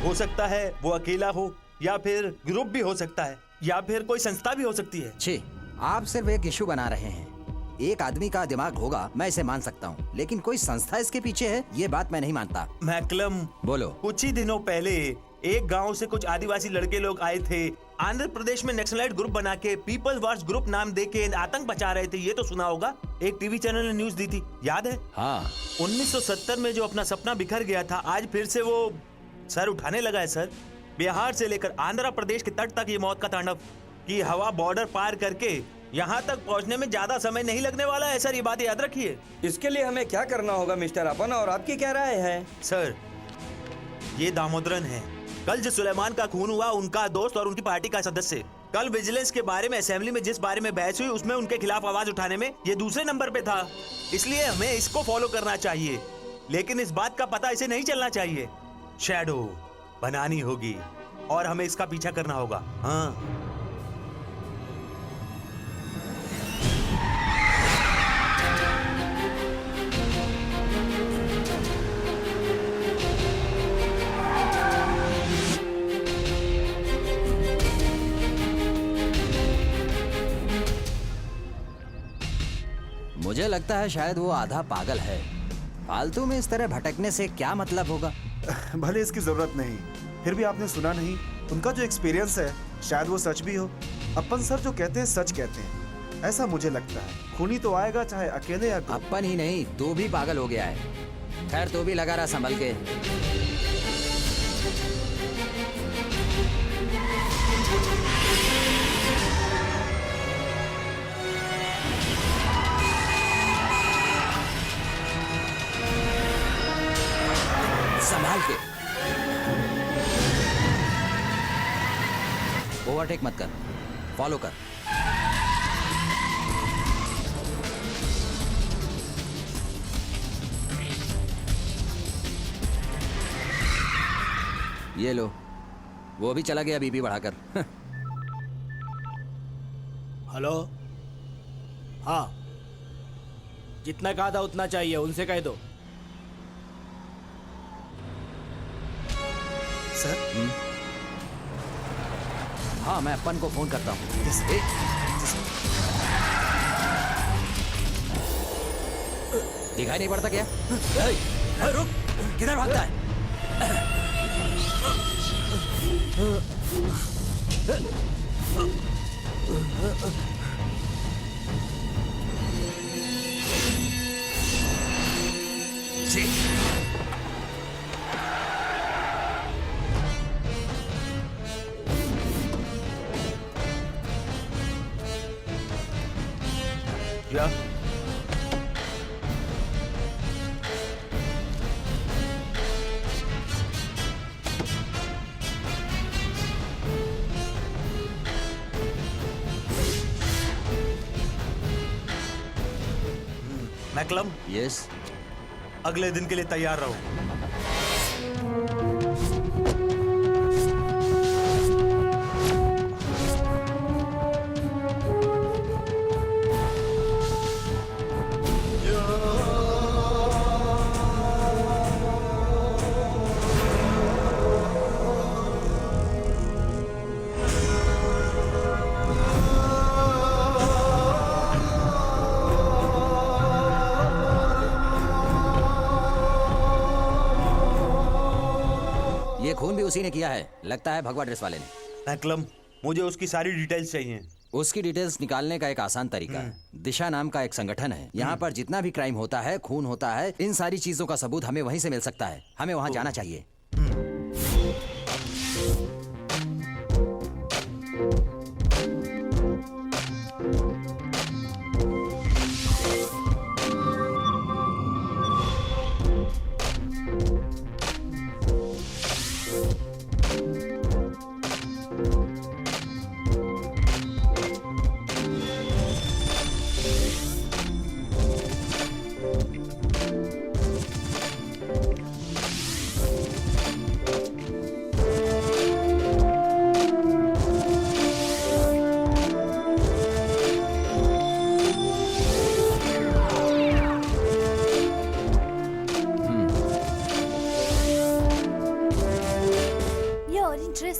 हो सकता है वो अकेला हो, या फिर ग्रुप भी हो सकता है, या फिर कोई संस्था भी हो सकती है। छी, आप सिर्फ एक इशू बना रहे हैं। एक आदमी का दिमाग होगा, मैं इसे मान सकता हूँ, लेकिन कोई संस्था इसके पीछे है, ये बात मैं नहीं मानता। मैकलम, बोलो। कुछ ही दिनों पहले एक गांव से कुछ आदिवासी लड़के लोग आए थे, आंध्र प्रदेश में नक्सलाइट ग्रुप बना के पीपल्स वॉच ग्रुप नाम दे के आतंक बचा रहे थे। ये तो सुना होगा, एक टीवी चैनल ने न्यूज दी थी, याद है? हाँ। 1970 में जो अपना सपना बिखर गया था, आज फिर से वो सर उठाने लगा है सर। बिहार से लेकर आंध्र प्रदेश के तट तक ये मौत का तांडव की हवा बॉर्डर पार करके यहाँ तक पहुँचने में ज्यादा समय नहीं लगने वाला है सर, ये बात याद रखिए। इसके लिए हमें क्या करना होगा मिस्टर अपन, और आपकी क्या राय है? सर, ये दामोदरन है, कल जो सुलेमान का खून हुआ उनका दोस्त और उनकी पार्टी का सदस्य। कल विजिलेंस के बारे में असेंबली में जिस बारे में बहस हुई उसमें उनके खिलाफ आवाज उठाने में ये दूसरे नंबर पे था, इसलिए हमें इसको फॉलो करना चाहिए। लेकिन इस बात का पता इसे नहीं चलना चाहिए। शैडो बनानी होगी और हमें इसका पीछा करना होगा। हाँ, मुझे लगता है शायद वो आधा पागल है। फालतू में इस तरह भटकने से क्या मतलब होगा? भले इसकी जरूरत नहीं, फिर भी आपने सुना नहीं, उनका जो एक्सपीरियंस है शायद वो सच भी हो। अपन सर जो कहते हैं सच कहते हैं, ऐसा मुझे लगता है। खूनी तो आएगा चाहे अकेले या ग्रुप। अपन ही नहीं, तू भी पागल हो गया है। खैर, तू भी लगा रहा संभल के। संभाल के। ओवरटेक मत कर, फॉलो कर। ये लो, वो भी चला गया बीपी बढ़ाकर। हेलो। हाँ, जितना कहा था उतना चाहिए, उनसे कह दो। सर। हाँ, मैं अपन को फोन करता हूँ। दिखाई नहीं पड़ता क्या? रुक, किधर भागता है? क्या? McCullum, yes. अगले दिन के लिए तैयार रहो। ये खून भी उसी ने किया है, लगता है भगवा ड्रेस वाले ने। मैकलम, मुझे उसकी सारी डिटेल्स चाहिए। उसकी डिटेल्स निकालने का एक आसान तरीका है। दिशा नाम का एक संगठन है, यहाँ पर जितना भी क्राइम होता है, खून होता है, इन सारी चीजों का सबूत हमें वहीं से मिल सकता है। हमें वहाँ जाना चाहिए।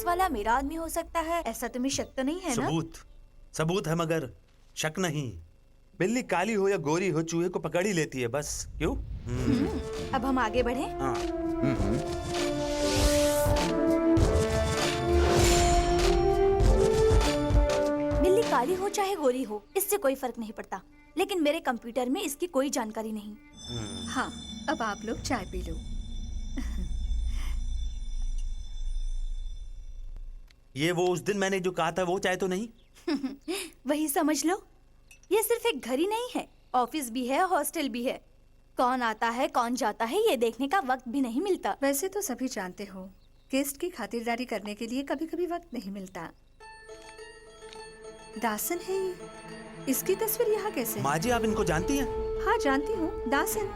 वाला मेरा आदमी हो सकता है, ऐसा तुम्हें शक तो नहीं है ना? सबूत है मगर शक नहीं। बिल्ली काली हो या गोरी हो, चूहे को पकड़ ही लेती है बस। क्यों? अब हम आगे बढ़े। हाँ। बिल्ली काली हो चाहे गोरी हो, इससे कोई फर्क नहीं पड़ता, लेकिन मेरे कंप्यूटर में इसकी कोई जानकारी नहीं। हाँ, अब आप लोग चाय पी लो। ये वो उस दिन मैंने जो कहा था वो चाय तो नहीं? वही समझ लो। ये सिर्फ एक घर ही नहीं है, ऑफिस भी है, हॉस्टल भी है। कौन आता है कौन जाता है ये देखने का वक्त भी नहीं मिलता। वैसे तो सभी जानते हो, गेस्ट की खातिरदारी करने के लिए कभी कभी वक्त नहीं मिलता। दासन है ये। इसकी तस्वीर यहाँ कैसे? माँ जी, आप इनको जानती हैं? हाँ, जानती हूँ, दासन।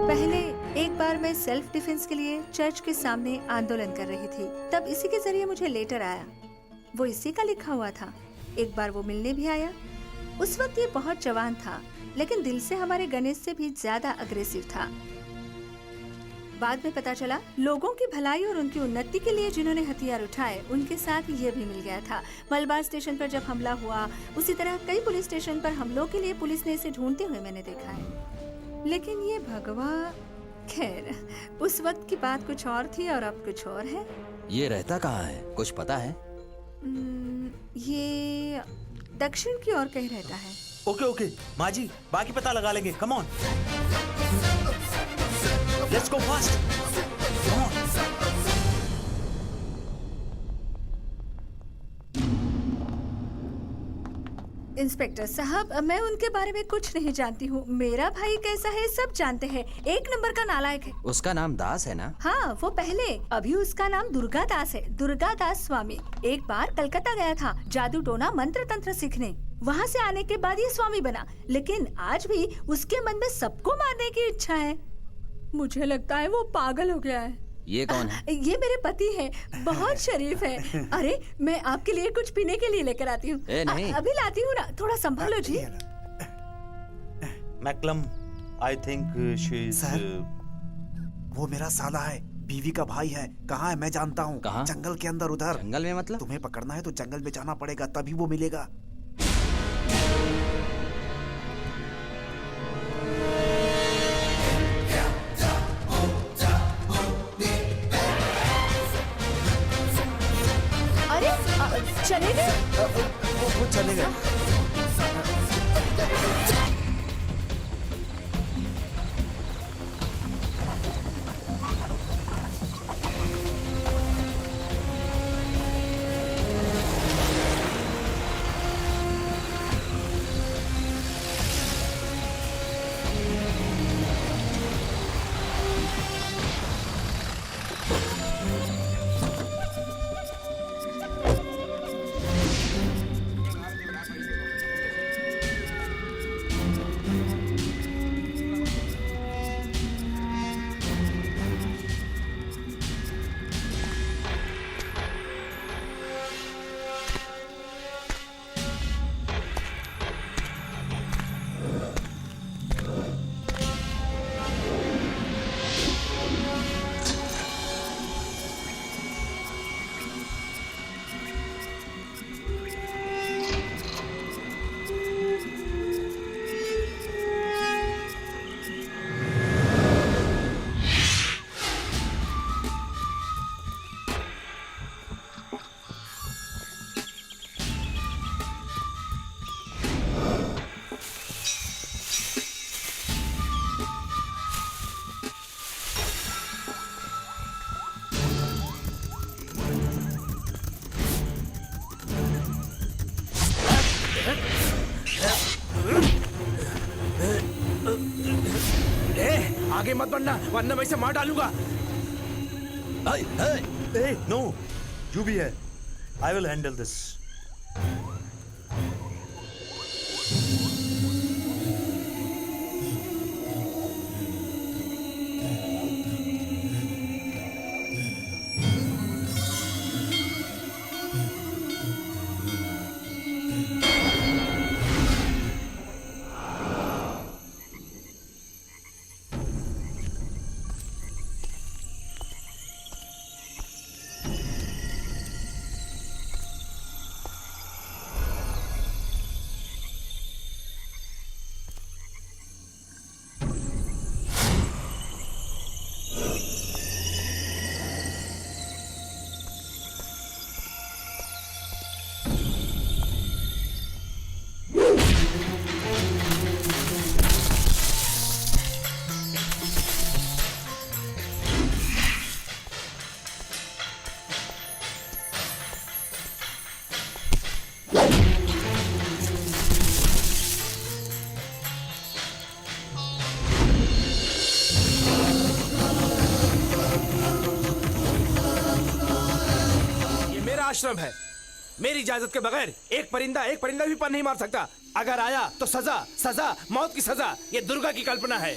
पहले एक बार मैं सेल्फ डिफेंस के लिए चर्च के सामने आंदोलन कर रही थी, तब इसी के जरिए मुझे लेटर आया। वो इसी का लिखा हुआ था। एक बार वो मिलने भी आया। उस वक्त ये बहुत जवान था, लेकिन दिल से हमारे गणेश से भी ज्यादा अग्रेसिव था। बाद में पता चला, लोगों की भलाई और उनकी उन्नति के लिए जिन्होंने हथियार उठाए, उनके साथ ये भी मिल गया था। मलबार स्टेशन पर जब हमला हुआ, उसी तरह कई पुलिस स्टेशन पर हमलों के लिए पुलिस ने इसे ढूंढते हुए मैंने देखा है। लेकिन ये भगवा, खैर, उस वक्त की बात कुछ और थी और अब कुछ और है। ये रहता कहाँ है, कुछ पता है? ये दक्षिण की ओर कहीं रहता है। ओके ओके माँ जी, बाकी पता लगा लेंगे। Come on, let's go fast, come on. Inspector साहब, मैं उनके बारे में कुछ नहीं जानती हूँ। मेरा भाई कैसा है सब जानते हैं, एक नंबर का नालायक है। उसका नाम दास है ना? हाँ, वो पहले, अभी उसका नाम दुर्गा दास है, दुर्गा दास स्वामी। एक बार कलकत्ता गया था जादू टोना मंत्र तंत्र सीखने। वहाँ से आने के बाद ये स्वामी बना, लेकिन आज भी उसके मन में सबको मारने की इच्छा है। मुझे लगता है वो पागल हो गया है। ये कौन है? ये मेरे पति हैं, बहुत शरीफ है। अरे, मैं आपके लिए कुछ पीने के लिए लेकर आती हूँ। नहीं। अभी लाती हूँ ना, थोड़ा संभालो जी। McCallum, I think she is. Sir, वो मेरा साला है, बीवी का भाई है। कहाँ है मैं जानता हूँ। कहाँ? जंगल के अंदर उधर। जंगल में मतलब? तुम्हें पकड़ना है तो जंगल में जाना पड़ेगा, तभी वो मिलेगा। अरे चले गए। वो चले गए। आगे मत बढ़ना, वरना मैं इसे मार डालूंगा। नो, यू बी है, आई विल हैंडल दिस। आश्रम है। मेरी इजाजत के बगैर एक परिंदा भी पर नहीं मार सकता। अगर आया तो सजा, मौत की सजा। ये दुर्गा की कल्पना है।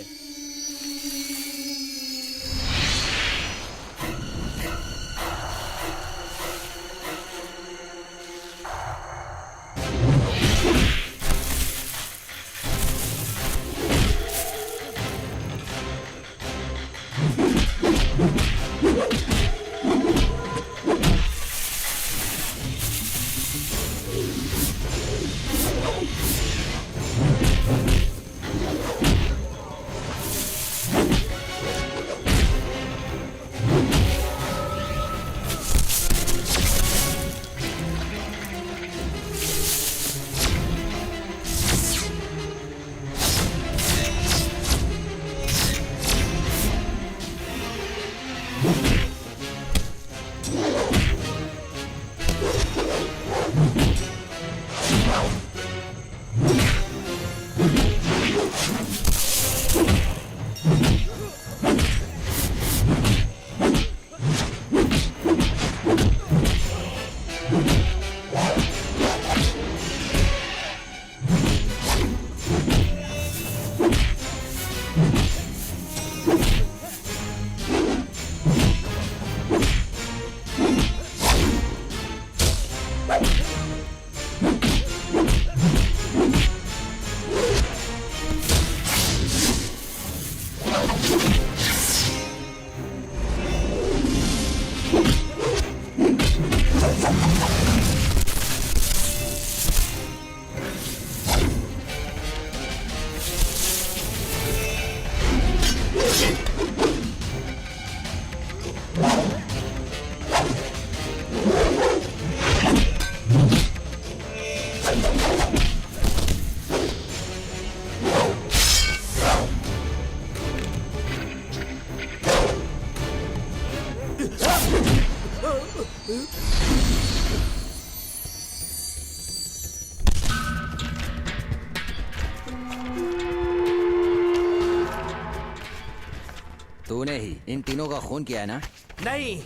तूने ही इन तीनों का खून किया है ना? नहीं,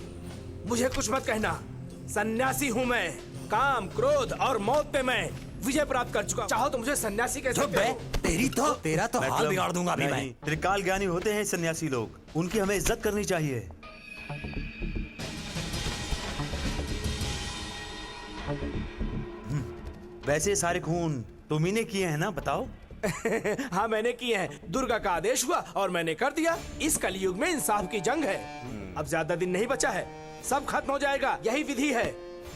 मुझे कुछ मत कहना। सन्यासी हूँ मैं। काम, क्रोध और मौत पे मैं विजय प्राप्त कर चुका। चाहो तो मुझे सन्यासी कह सकते हो। तेरा तो हाल बिगाड़ दूंगा अभी मैं। नहीं, त्रिकाल ज्ञानी होते हैं सन्यासी लोग, उनकी हमें इज्जत करनी चाहिए। वैसे सारे खून तुम्ही ने किए हैं ना, बताओ? हाँ, मैंने किए हैं। दुर्गा का आदेश हुआ और मैंने कर दिया। इस कलयुग में इंसाफ की जंग है। अब ज्यादा दिन नहीं बचा है, सब खत्म हो जाएगा। यही विधि है।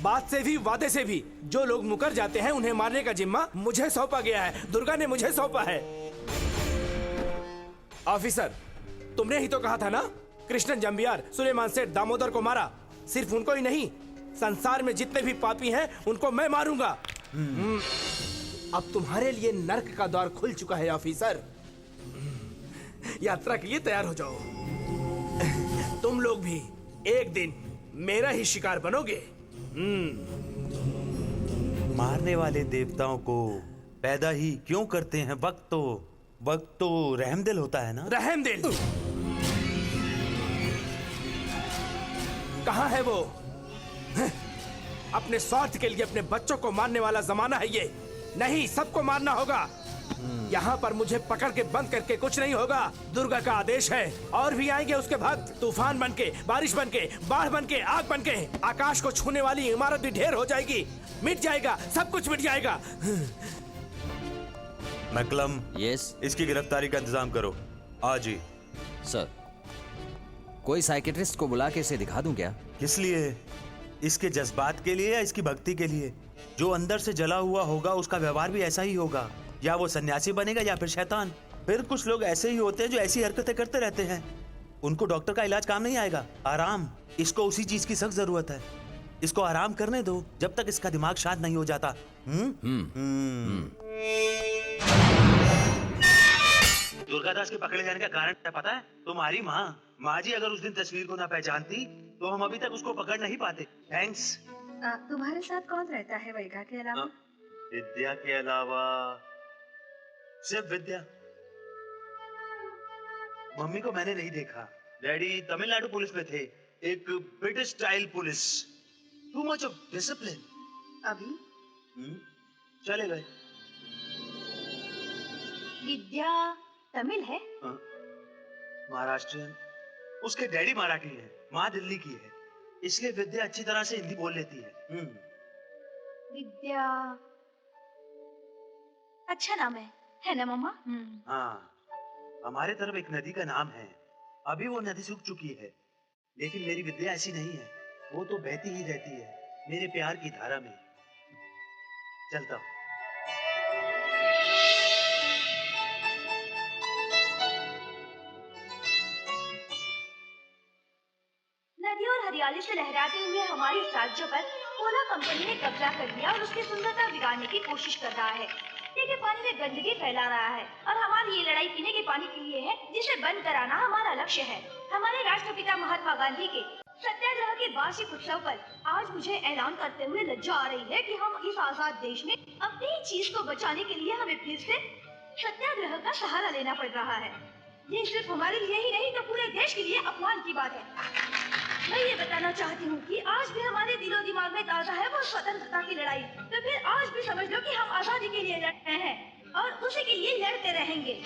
बात से भी वादे से भी जो लोग मुकर जाते हैं उन्हें मारने का जिम्मा मुझे सौंपा गया है। दुर्गा ने मुझे सौंपा है। ऑफिसर, तुमने ही तो कहा था ना, कृष्णन जंबियार सुलेमान सेठ दामोदर को मारा। सिर्फ उनको ही नहीं, संसार में जितने भी पापी हैं उनको मैं मारूंगा। अब तुम्हारे लिए नर्क का द्वार खुल चुका है ऑफिसर। यात्रा के लिए तैयार हो जाओ। तुम लोग भी एक दिन मेरा ही शिकार बनोगे। मारने वाले देवताओं को पैदा ही क्यों करते हैं? वक्त तो रहमदिल होता है ना? रहमदिल कहाँ है वो? अपने स्वार्थ के लिए अपने बच्चों को मारने वाला जमाना है ये। नहीं, सबको मारना होगा। यहाँ पर मुझे पकड़ के बंद करके कुछ नहीं होगा। दुर्गा का आदेश है। और भी आएंगे उसके भक्त, तूफान बनके, बारिश बनके, बाढ़ बनके, आग बनके। आकाश को छूने वाली इमारत भी ढेर हो जाएगी। मिट जाएगा, सब कुछ मिट जाएगा। मैकलम, यस इसकी गिरफ्तारी का इंतजाम करो आज ही। सर, कोई साइकेट्रिस्ट को बुला के इसे दिखा दूं क्या? किस लिए? इसके जज्बात के लिए या इसकी भक्ति के लिए? जो अंदर से जला हुआ होगा उसका व्यवहार भी ऐसा ही होगा। या वो सन्यासी बनेगा या फिर शैतान। फिर कुछ लोग ऐसे ही होते हैं जो ऐसी हरकतें करते रहते हैं। उनको डॉक्टर का इलाज काम नहीं आएगा। आराम, इसको उसी चीज की सख्त जरूरत है। इसको आराम करने दो जब तक इसका दिमाग शांत नहीं हो जाता। दुर्गादास के पकड़े जाने का कारण क्या पता है? तुम्हारी माँ जी अगर उस दिन तस्वीर को ना पहचानती तो हम अभी तक उसको पकड़ नहीं पाते। थैंक्स। तुम्हारे साथ कौन रहता है वैगा के अलावा? विद्या के अलावा सिर्फ विद्या। मम्मी को मैंने नहीं देखा। डैडी तमिलनाडु पुलिस में थे, एक British style police. Too much of discipline. अभी चले गए। विद्या तमिल है। महाराष्ट्रियन। उसके डैडी मराठी है, माँ दिल्ली की है, इसलिए विद्या अच्छी तरह से हिंदी बोल लेती है। विद्या अच्छा नाम है ना मम्मा? हाँ, हमारे तरफ एक नदी का नाम है, अभी वो नदी सूख चुकी है, लेकिन मेरी विद्या ऐसी नहीं है, वो तो बहती ही रहती है मेरे प्यार की धारा में। चलता हूँ। नदी और हरियाली से लहराते हुए हमारी इस राज्य पर ओला कंपनी ने कब्जा कर लिया और उसकी सुंदरता बिगाड़ने की कोशिश कर रहा है। के पानी में गंदगी फैला रहा है और हमारी ये लड़ाई पीने के पानी के लिए है, जिसे बंद कराना हमारा लक्ष्य है। हमारे राष्ट्रपिता महात्मा गांधी के सत्याग्रह के वार्षिक उत्सव पर आज मुझे ऐलान करते हुए लज्जा आ रही है कि हम इस आजाद देश में अपनी ही चीज को बचाने के लिए हमें फिर से सत्याग्रह का सहारा लेना पड़ रहा है। ये सिर्फ हमारे लिए ही नहीं तो पूरे देश के लिए अपमान की बात है। मैं ये बताना चाहती हूँ कि आज भी हमारे दिलो दिमाग में ताजा है वो स्वतंत्रता की लड़ाई। तो फिर आज भी समझ लो कि हम आजादी के लिए लड़ रहे हैं और उसी के लिए लड़ते रहेंगे।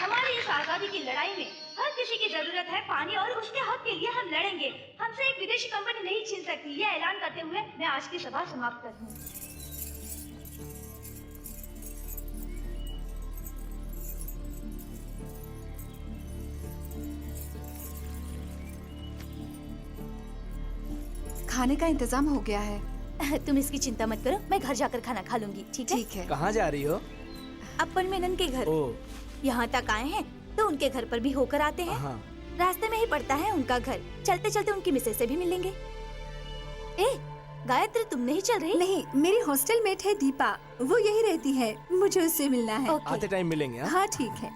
हमारी इस आजादी की लड़ाई में हर किसी की जरूरत है पानी और उसके हक के लिए हम लड़ेंगे। हमसे एक विदेशी कंपनी नहीं छीन सकती। ये ऐलान करते हुए मैं आज की सभा समाप्त करती हूँ। खाने का इंतजाम हो गया है। तुम इसकी चिंता मत करो, मैं घर जाकर खाना खा लूंगी। ठीक है? ठीक है। कहाँ जा रही हो? अपन मेनन के घर। ओ, यहाँ तक आए हैं तो उनके घर पर भी होकर आते हैं। हाँ। रास्ते में ही पड़ता है उनका घर। चलते चलते उनकी मिसेज से भी मिल लेंगे। ए गायत्री, तुम नहीं चल रही? नहीं, मेरी हॉस्टल मेट है दीपा, वो यही रहती है, मुझे उससे मिलना है। ओके। आते टाइम मिलेंगे। हाँ? हाँ ठीक है।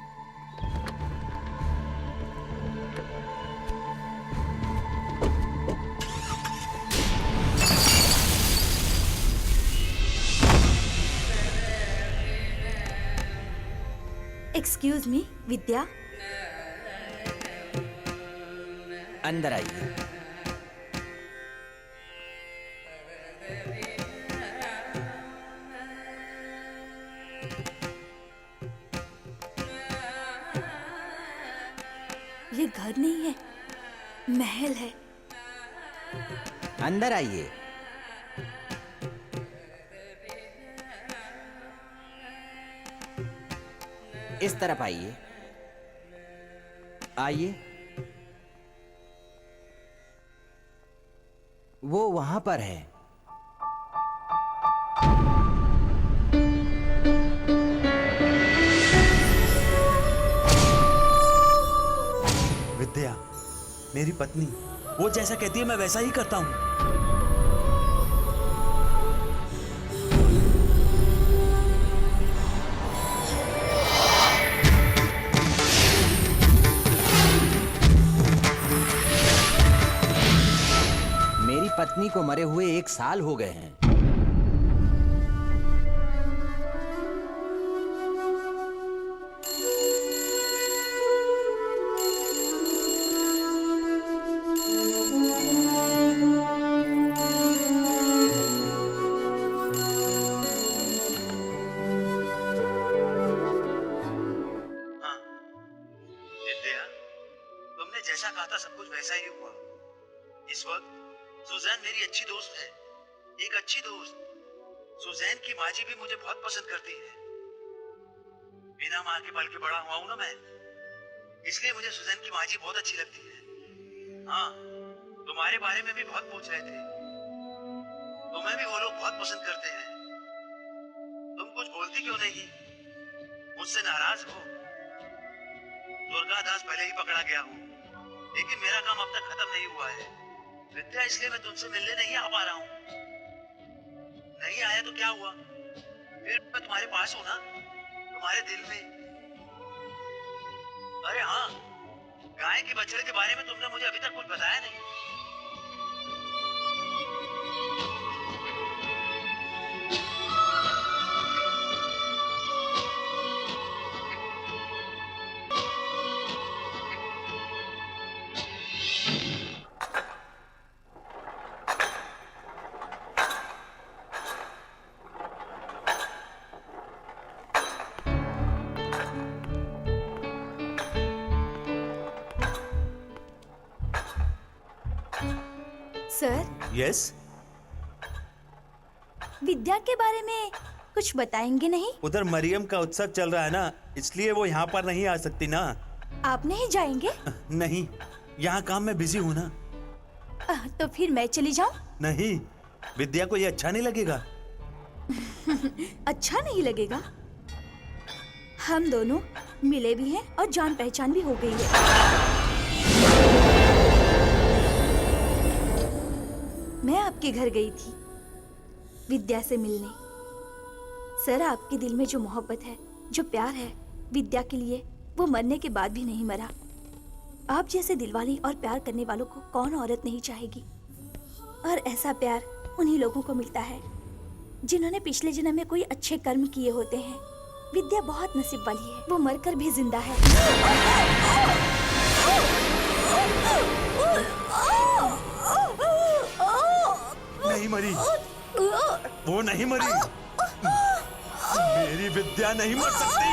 एक्सक्यूज मी विद्या। अंदर आइए। ये घर नहीं है, महल है। अंदर आइए। इस तरफ आइए। आइए। वो वहां पर है। विद्या, मेरी पत्नी, वो जैसा कहती है मैं वैसा ही करता हूँ। मेरी पत्नी को मरे हुए 1 साल हो गए हैं। विद्या, तुमने जैसा कहा था सब कुछ वैसा ही हुआ। इस वक्त सुजैन मेरी अच्छी दोस्त है, एक अच्छी दोस्त। सुजैन की माँ जी भी मुझे बहुत पसंद करती है। बिना माँ के पल के बड़ा हुआ हूं ना मैं, इसलिए मुझे सुजैन की माँ जी बहुत अच्छी लगती है। हाँ, तुम्हारे बारे में भी बहुत पूछ रहे थे। तुम्हें भी वो लोग बहुत पसंद करते हैं। तुम कुछ बोलती क्यों नहीं? मुझसे नाराज हो? दुर्गा दास पहले ही पकड़ा गया हूँ, लेकिन मेरा काम अब तक खत्म नहीं हुआ है। विद्या, इसलिए मैं तुमसे मिलने नहीं आ पा रहा हूँ। नहीं आया तो क्या हुआ? फिर मैं तुम्हारे पास हूँ ना, तुम्हारे दिल में। अरे हाँ, गाय के बछड़े के बारे में तुमने मुझे अभी तक कुछ बताया नहीं। सर, यस, विद्या के बारे में कुछ बताएंगे नहीं? उधर मरियम का उत्सव चल रहा है ना, इसलिए वो यहाँ पर नहीं आ सकती ना। आप नहीं जाएंगे? नहीं, यहाँ काम में बिजी हूँ ना। तो फिर मैं चली जाऊं? नहीं, विद्या को ये अच्छा नहीं लगेगा। अच्छा नहीं लगेगा? हम दोनों मिले भी हैं और जान पहचान भी हो गई है। मैं आपके घर गई थी विद्या से मिलने। सर, आपके दिल में जो मोहब्बत है, जो प्यार है विद्या के लिए, वो मरने के बाद भी नहीं मरा। आप जैसे दिलवाली और प्यार करने वालों को कौन औरत नहीं चाहेगी? और ऐसा प्यार उन्हीं लोगों को मिलता है जिन्होंने पिछले जन्म में कोई अच्छे कर्म किए होते हैं। विद्या बहुत नसीब वाली है, वो मरकर भी जिंदा है। नहीं मरी, वो नहीं मरी। मेरी विद्या नहीं मर सकती।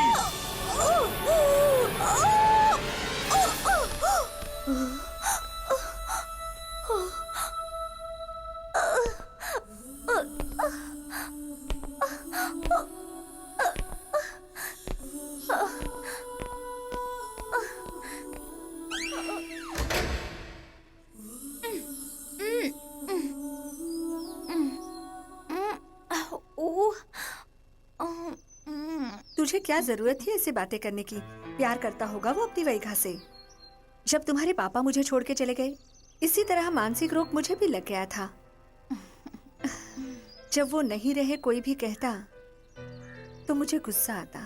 तुझे क्या जरूरत थी ऐसी बातें करने की? प्यार करता होगा वो अपनी वैघा से। जब तुम्हारे पापा मुझे छोड़ के चले गए, इसी तरह मानसिक रोग मुझे भी लग गया था। जब वो नहीं रहे कोई भी कहता तो मुझे गुस्सा आता।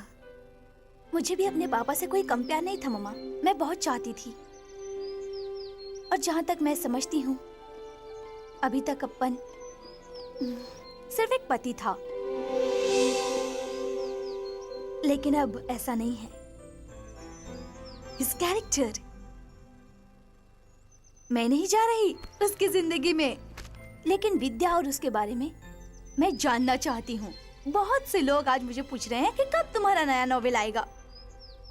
मुझे भी अपने पापा से कोई कम प्यार नहीं था मम्मा। मैं बहुत चाहती थी, और जहाँ तक मैं समझती हूँ अभी तक अपन सिर्फ एक पति था। लेकिन अब ऐसा नहीं है। His character। मैं नहीं जा रही उसकी जिंदगी में, लेकिन विद्या और उसके बारे में मैं जानना चाहती हूँ। बहुत से लोग आज मुझे पूछ रहे हैं कि कब तुम्हारा नया नॉवेल आएगा।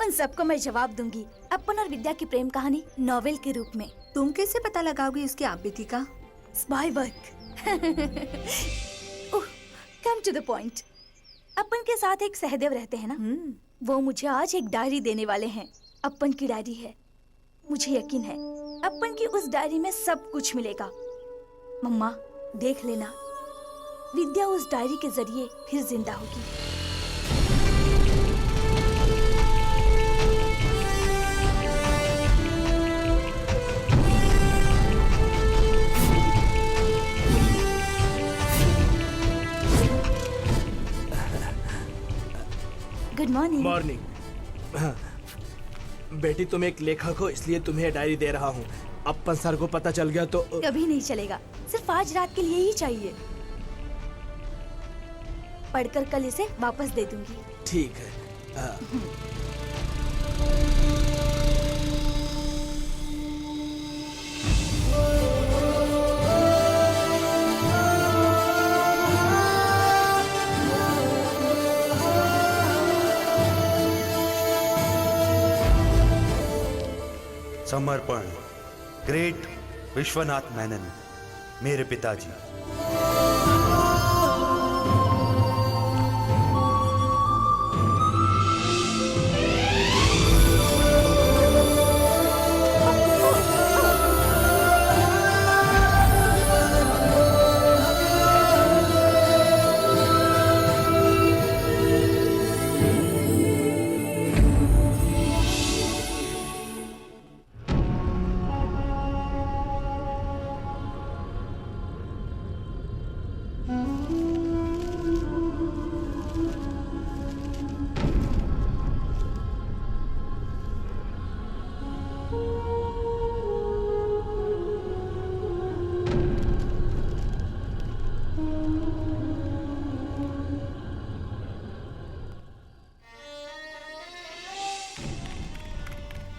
उन सबको मैं जवाब दूंगी, अपन और विद्या की प्रेम कहानी नॉवेल के रूप में। तुम कैसे पता लगाओगी इसकी आप बीती का? Spy work. Come to the point. अपन के साथ एक सहदेव रहते हैं ना, वो मुझे आज एक डायरी देने वाले हैं। अपन की डायरी है, मुझे यकीन है अपन की उस डायरी में सब कुछ मिलेगा। मम्मा देख लेना, विद्या उस डायरी के जरिए फिर जिंदा होगी। Good morning. मॉर्निंग। बेटी, तुम एक लेखक हो, इसलिए तुम्हें डायरी दे रहा हूँ। अपन सर को पता चल गया तो कभी नहीं चलेगा, सिर्फ आज रात के लिए ही चाहिए। पढ़कर कल इसे वापस दे दूंगी। ठीक है। समर्पण, ग्रेट विश्वनाथ मेनन, मेरे पिताजी।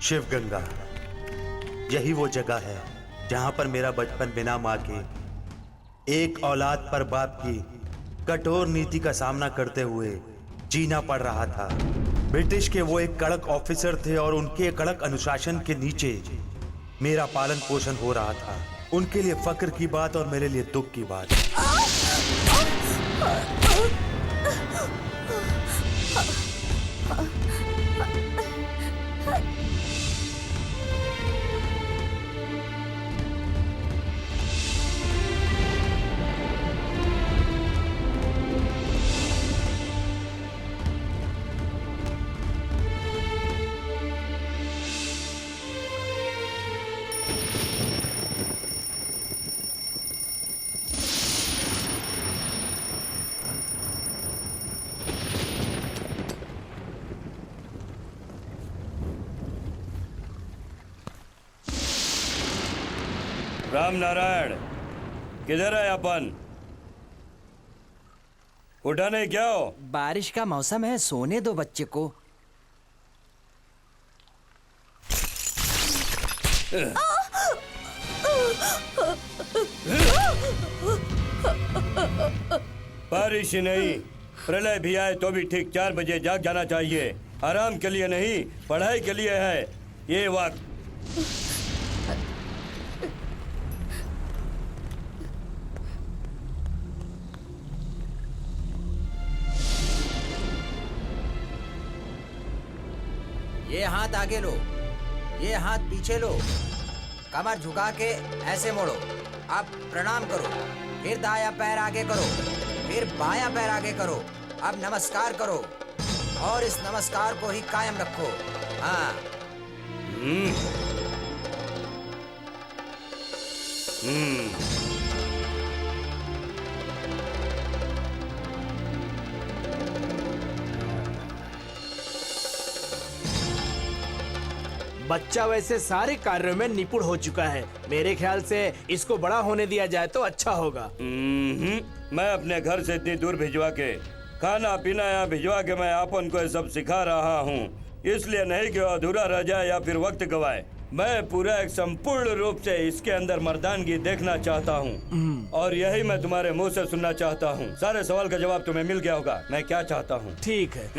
शिव गंगा, यही वो जगह है जहां पर मेरा बचपन बिना मां के एक औलाद पर बाप की कठोर नीति का सामना करते हुए जीना पड़ रहा था। ब्रिटिश के वो एक कड़क ऑफिसर थे और उनके कड़क अनुशासन के नीचे मेरा पालन पोषण हो रहा था। उनके लिए फक्र की बात और मेरे लिए दुख की बात। राम नारायण, किधर है अपन? उठा नहीं क्या हो? बारिश का मौसम है, सोने दो बच्चे को। बारिश ही नहीं, प्रलय भी आए तो भी ठीक 4 बजे जाग जाना चाहिए। आराम के लिए नहीं, पढ़ाई के लिए है ये वक्त। ये हाथ आगे लो, ये हाथ पीछे लो, कमर झुका के ऐसे मोड़ो। अब प्रणाम करो, फिर दायां पैर आगे करो, फिर बायां पैर आगे करो। अब नमस्कार करो और इस नमस्कार को ही कायम रखो। हाँ। बच्चा वैसे सारे कार्यों में निपुण हो चुका है। मेरे ख्याल से इसको बड़ा होने दिया जाए तो अच्छा होगा। मैं अपने घर से इतनी दूर भिजवा के, खाना पीना यहाँ भिजवा के मैं आपन को ये सब सिखा रहा हूँ, इसलिए नहीं कि वो अधूरा रह जाए या फिर वक्त गवाए। मैं पूरा एक संपूर्ण रूप से इसके अंदर मर्दानगी देखना चाहता हूँ और यही मैं तुम्हारे मुंह से सुनना चाहता हूँ। सारे सवाल का जवाब तुम्हें मिल गया होगा मैं क्या चाहता हूँ। ठीक है।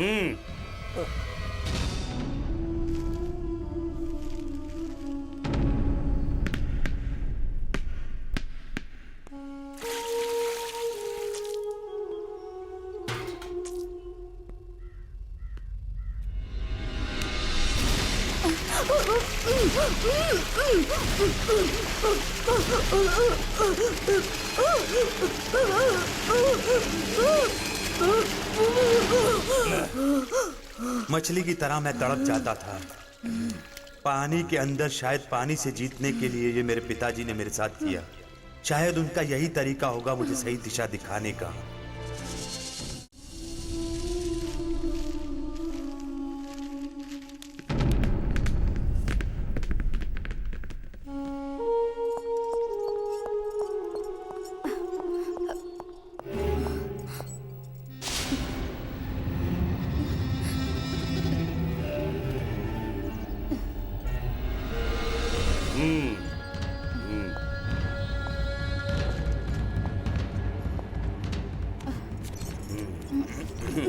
मछली की तरह मैं तड़प जाता था पानी के अंदर। शायद पानी से जीतने के लिए ये मेरे पिताजी ने मेरे साथ किया। शायद उनका यही तरीका होगा मुझे सही दिशा दिखाने का।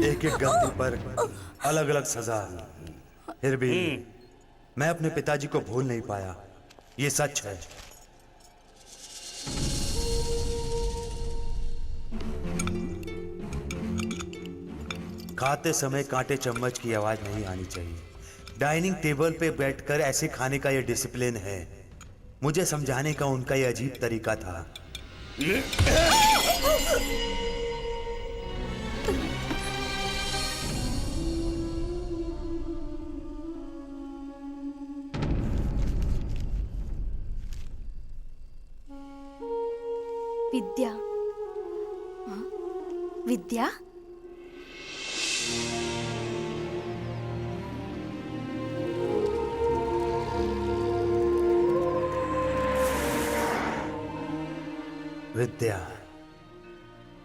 एक एक गलती पर अलग अलग सजा। फिर भी मैं अपने पिताजी को भूल नहीं पाया, ये सच है। खाते समय कांटे चम्मच की आवाज नहीं आनी चाहिए। डाइनिंग टेबल पे बैठकर ऐसे खाने का ये डिसिप्लिन है। मुझे समझाने का उनका ये अजीब तरीका था। विद्या। विद्या? विद्या,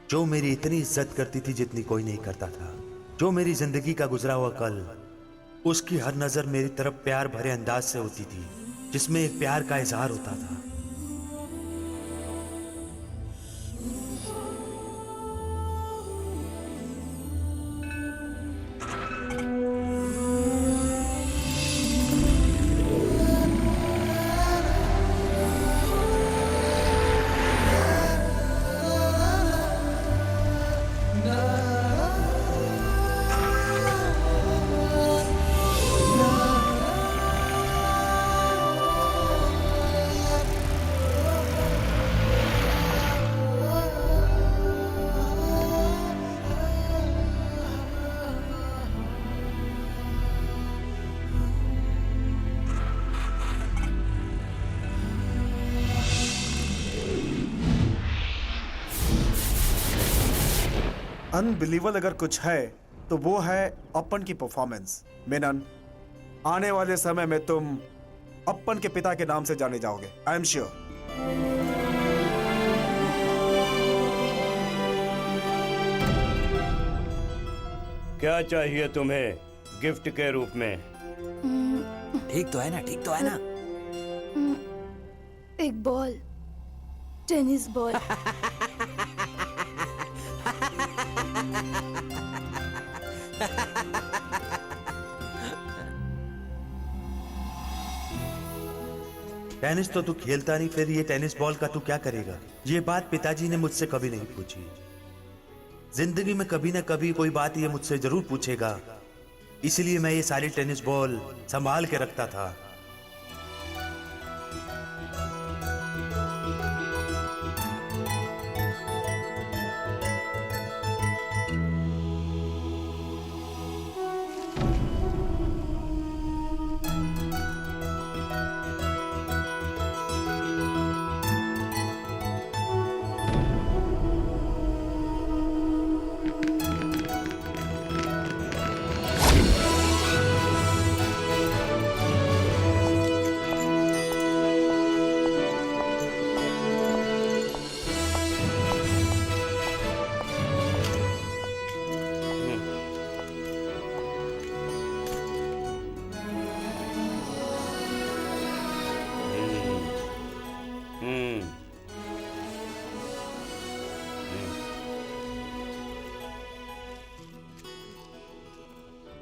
जो मेरी इतनी इज्जत करती थी जितनी कोई नहीं करता था, जो मेरी जिंदगी का गुजरा हुआ कल, उसकी हर नजर मेरी तरफ प्यार भरे अंदाज से होती थी, जिसमें एक प्यार का इजहार होता था। अनबिलीवेबल अगर कुछ है तो वो है अपन की परफॉर्मेंस। मेनन, आने वाले समय में तुम अपन के पिता के नाम से जाने जाओगे, आई एम श्योर। क्या चाहिए तुम्हें गिफ्ट के रूप में? ठीक तो है ना, ठीक तो है ना? एक बॉल, टेनिस बॉल। टेनिस तो तू खेलता नहीं, फिर ये टेनिस बॉल का तू क्या करेगा? ये बात पिताजी ने मुझसे कभी नहीं पूछी। जिंदगी में कभी ना कभी कोई बात ये मुझसे जरूर पूछेगा, इसलिए मैं ये सारी टेनिस बॉल संभाल के रखता था।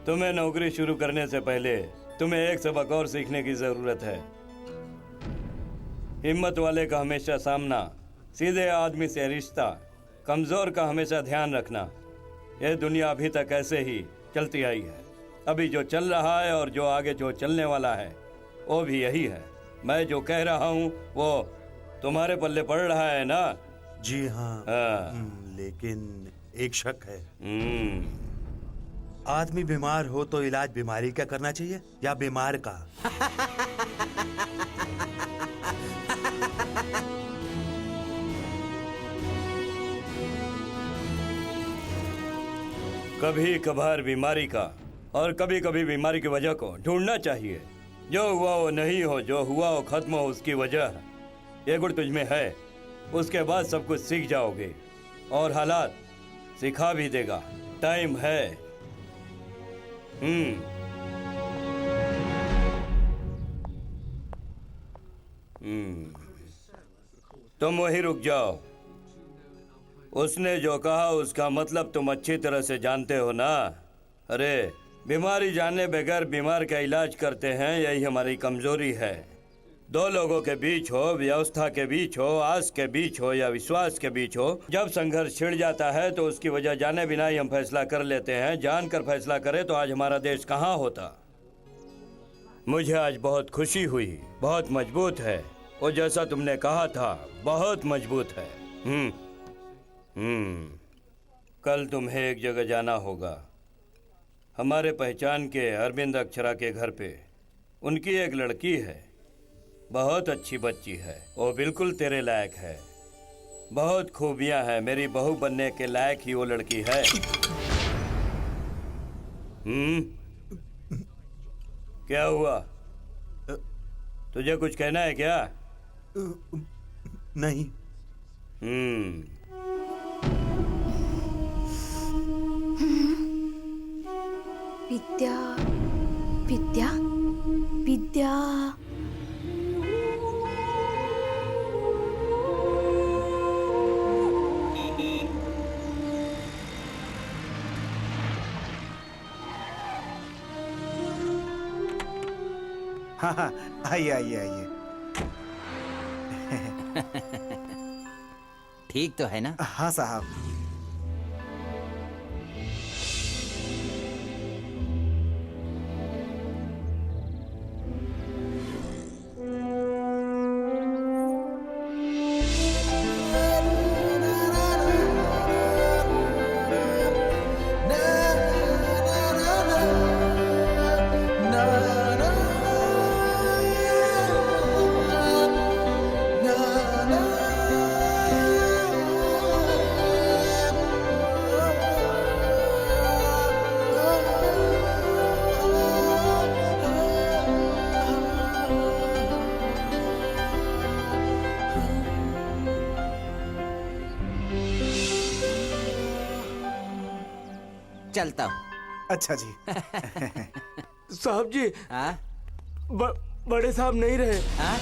तुम्हें नौकरी शुरू करने से पहले तुम्हें एक सबक और सीखने की जरूरत है। हिम्मत वाले का हमेशा सामना, सीधे आदमी से रिश्ता, कमजोर का हमेशा ध्यान रखना। यह दुनिया अभी तक ऐसे ही चलती आई है। अभी जो चल रहा है और जो आगे जो चलने वाला है वो भी यही है। मैं जो कह रहा हूँ वो तुम्हारे पल्ले पड़ रहा है ना? जी हाँ। लेकिन एक शक है। आदमी बीमार हो तो इलाज बीमारी का करना चाहिए या बीमार का? कभी कभार बीमारी का और कभी कभी बीमारी की वजह को ढूंढना चाहिए। जो हुआ वो नहीं हो, जो हुआ वो खत्म हो उसकी वजह। ये गुण तुझ में है, उसके बाद सब कुछ सीख जाओगे और हालात सिखा भी देगा। टाइम है। तुम वहीं रुक जाओ। उसने जो कहा उसका मतलब तुम अच्छी तरह से जानते हो ना? अरे बीमारी जाने बगैर बीमार का इलाज करते हैं, यही हमारी कमजोरी है। दो लोगों के बीच हो, व्यवस्था के बीच हो, आस के बीच हो या विश्वास के बीच हो, जब संघर्ष छिड़ जाता है तो उसकी वजह जाने बिना ही हम फैसला कर लेते हैं। जानकर फैसला करें तो आज हमारा देश कहाँ होता। मुझे आज बहुत खुशी हुई। बहुत मजबूत है वो, जैसा तुमने कहा था, बहुत मजबूत है। कल तुम्हें एक जगह जाना होगा, हमारे पहचान के अरविंद अक्षरा के घर पे। उनकी एक लड़की है, बहुत अच्छी बच्ची है, वो बिल्कुल तेरे लायक है। बहुत खूबियां हैं, मेरी बहू बनने के लायक ही वो लड़की है। क्या हुआ? तुझे कुछ कहना है क्या? नहीं। विद्या, विद्या, विद्या। हाँ हाँ, आइए आइए आइए। ठीक तो है ना? हाँ साहब। चलता हूँ। अच्छा जी। साहब जी, हाँ? बड़े साहब नहीं रहे। हाँ?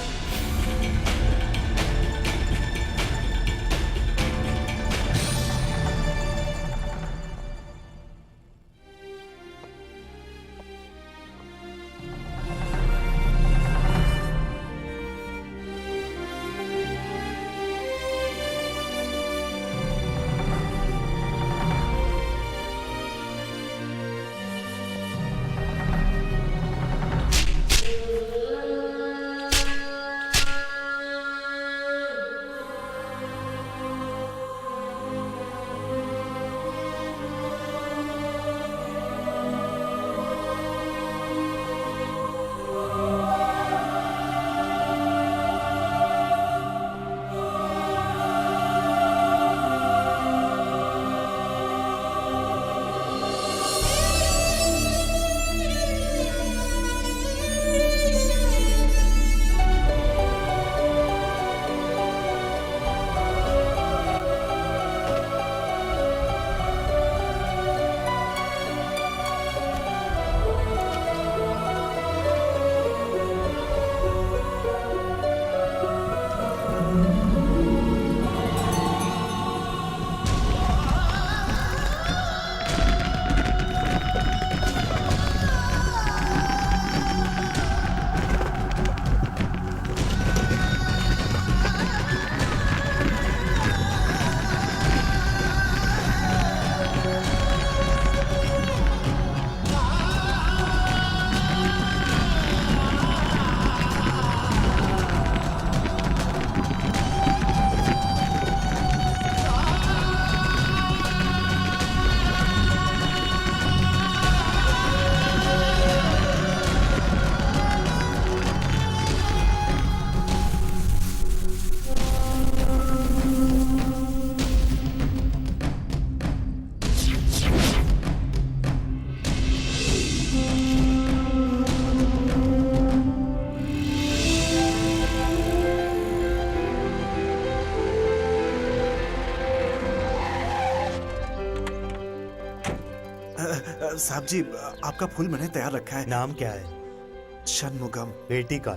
साहब जी, आपका फूल मैंने तैयार रखा है। नाम क्या है? शनमुगम। बेटी का?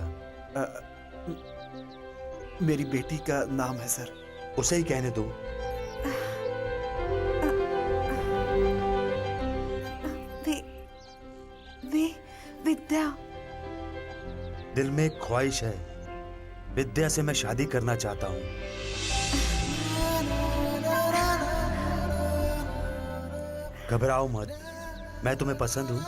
मेरी बेटी का नाम है सर। उसे ही कहने दो। वे विद्या। दिल में एक ख्वाहिश है, विद्या से मैं शादी करना चाहता हूँ। घबराओ मत, मैं तुम्हें पसंद हूँ।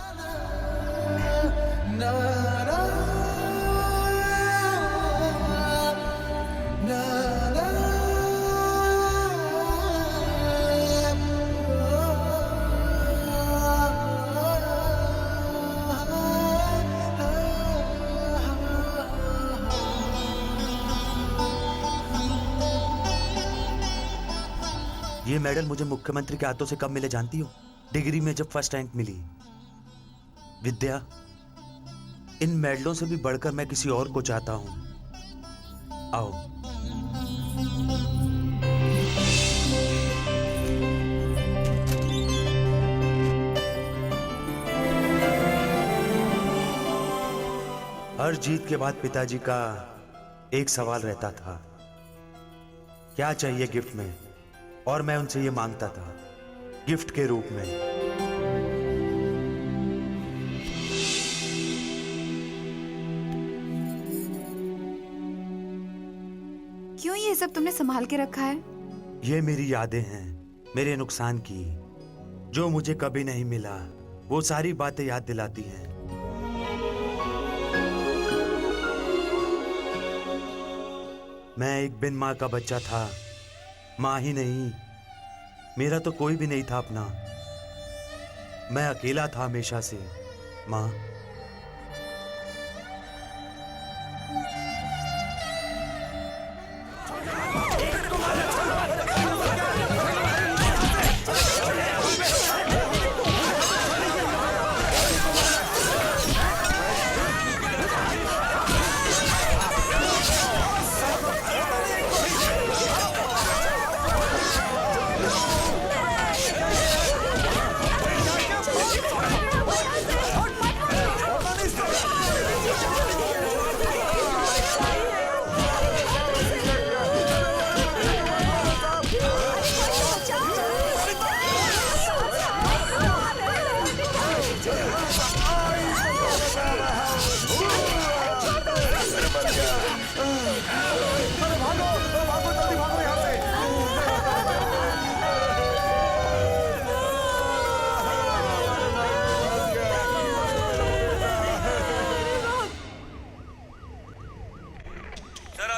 ये मेडल मुझे मुख्यमंत्री के हाथों से कब मिले जानती हो? डिग्री में जब फर्स्ट रैंक मिली। विद्या, इन मेडलों से भी बढ़कर मैं किसी और को चाहता हूं। आओ। हर जीत के बाद पिताजी का एक सवाल रहता था, क्या चाहिए गिफ्ट में? और मैं उनसे ये मांगता था, गिफ्ट के रूप में। क्यों ये सब तुमने संभाल के रखा है? ये मेरी यादें हैं, मेरे नुकसान की, जो मुझे कभी नहीं मिला। वो सारी बातें याद दिलाती हैं। मैं एक बिन माँ का बच्चा था, माँ ही नहीं, मेरा तो कोई भी नहीं था अपना। मैं अकेला था हमेशा से, माँ।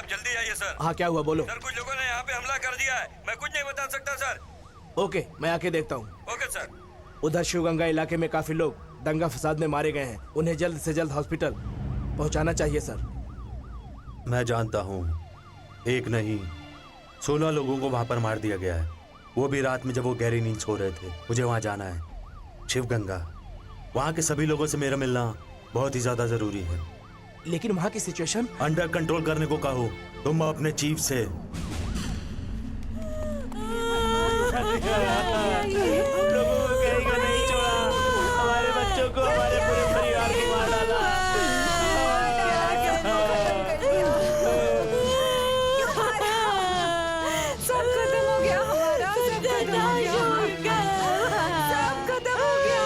आप जल्दी आइए सर। हाँ क्या हुआ बोलो। सर कुछ लोगों ने यहाँ पे हमला कर दिया है, मैं कुछ नहीं बता सकता सर। ओके मैं आके देखता हूँ। Okay sir. उधर शिवगंगा इलाके में काफी लोग दंगा फसाद में मारे गए हैं, उन्हें जल्द से जल्द हॉस्पिटल पहुंचाना चाहिए सर। मैं जानता हूँ, एक नहीं 16 लोगों को वहां पर मार दिया गया है, वो भी रात में जब वो गहरी नींद सो रहे थे। मुझे वहां जाना है, शिवगंगा। वहां के सभी लोगों से मेरा मिलना बहुत ही ज्यादा जरूरी है। लेकिन वहाँ की सिचुएशन अंडर कंट्रोल करने को कहो तुम अपने चीफ से। सब खत्म हो गया हमारा, सब खत्म हो गया, सब खत्म हो गया।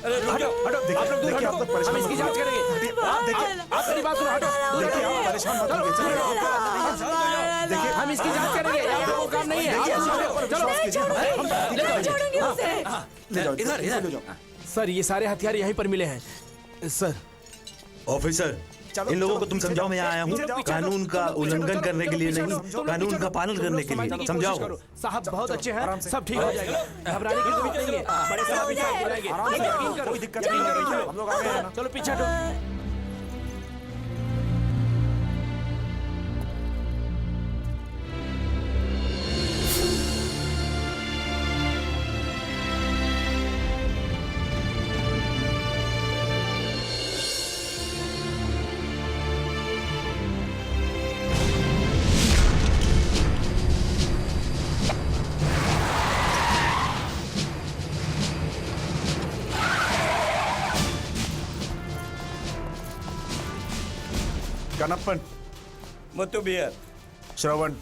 अरे रुक जाओ। हटो, देखिए, आप लोग दूर देखिए, हटो। आप लोग परेशान हम इसकी मत जांच होइए। करेंगे। आप देखिए, आप मेरी बात सुनो, हटो। देखिए, आप परेशान मत होइए। चलिए, देखिए, हम इसकी जांच करेंगे, आप लोगों का काम नहीं है। देखिए, आप चलो विश्वास कीजिए, हम ले जाओ, छोड़ेंगे उसे। ले जाओ, इधर, इधर। ले जाओ। सर ये सारे हथियार यहीं पर मिले हैं सर। ऑफिसर, चलो, इन लोगों चलो, को तुम पीछे समझाओ, मैं जाओ, आया हूँ पीछे जाओ, कानून का चलो, उल्लंघन चलो, करने के लिए चलो, नहीं, चलो, कानून चलो, का पालन करने के समझने लिए। की समझाओ। कोशिश करो। साहब बहुत अच्छे आराम हैं, से। सब ठीक हो जाएगा, घबराने की जरूरत नहीं है। बड़े साहब पीछे हट जाएंगे। आराम से, यकीन करो, कोई दिक्कत यकीन नहीं करो, है, चलो। हम लोग आ गए हैं ना। चलो पीछे हटो। कनप्पन, मुत्तुबियर, श्रवण,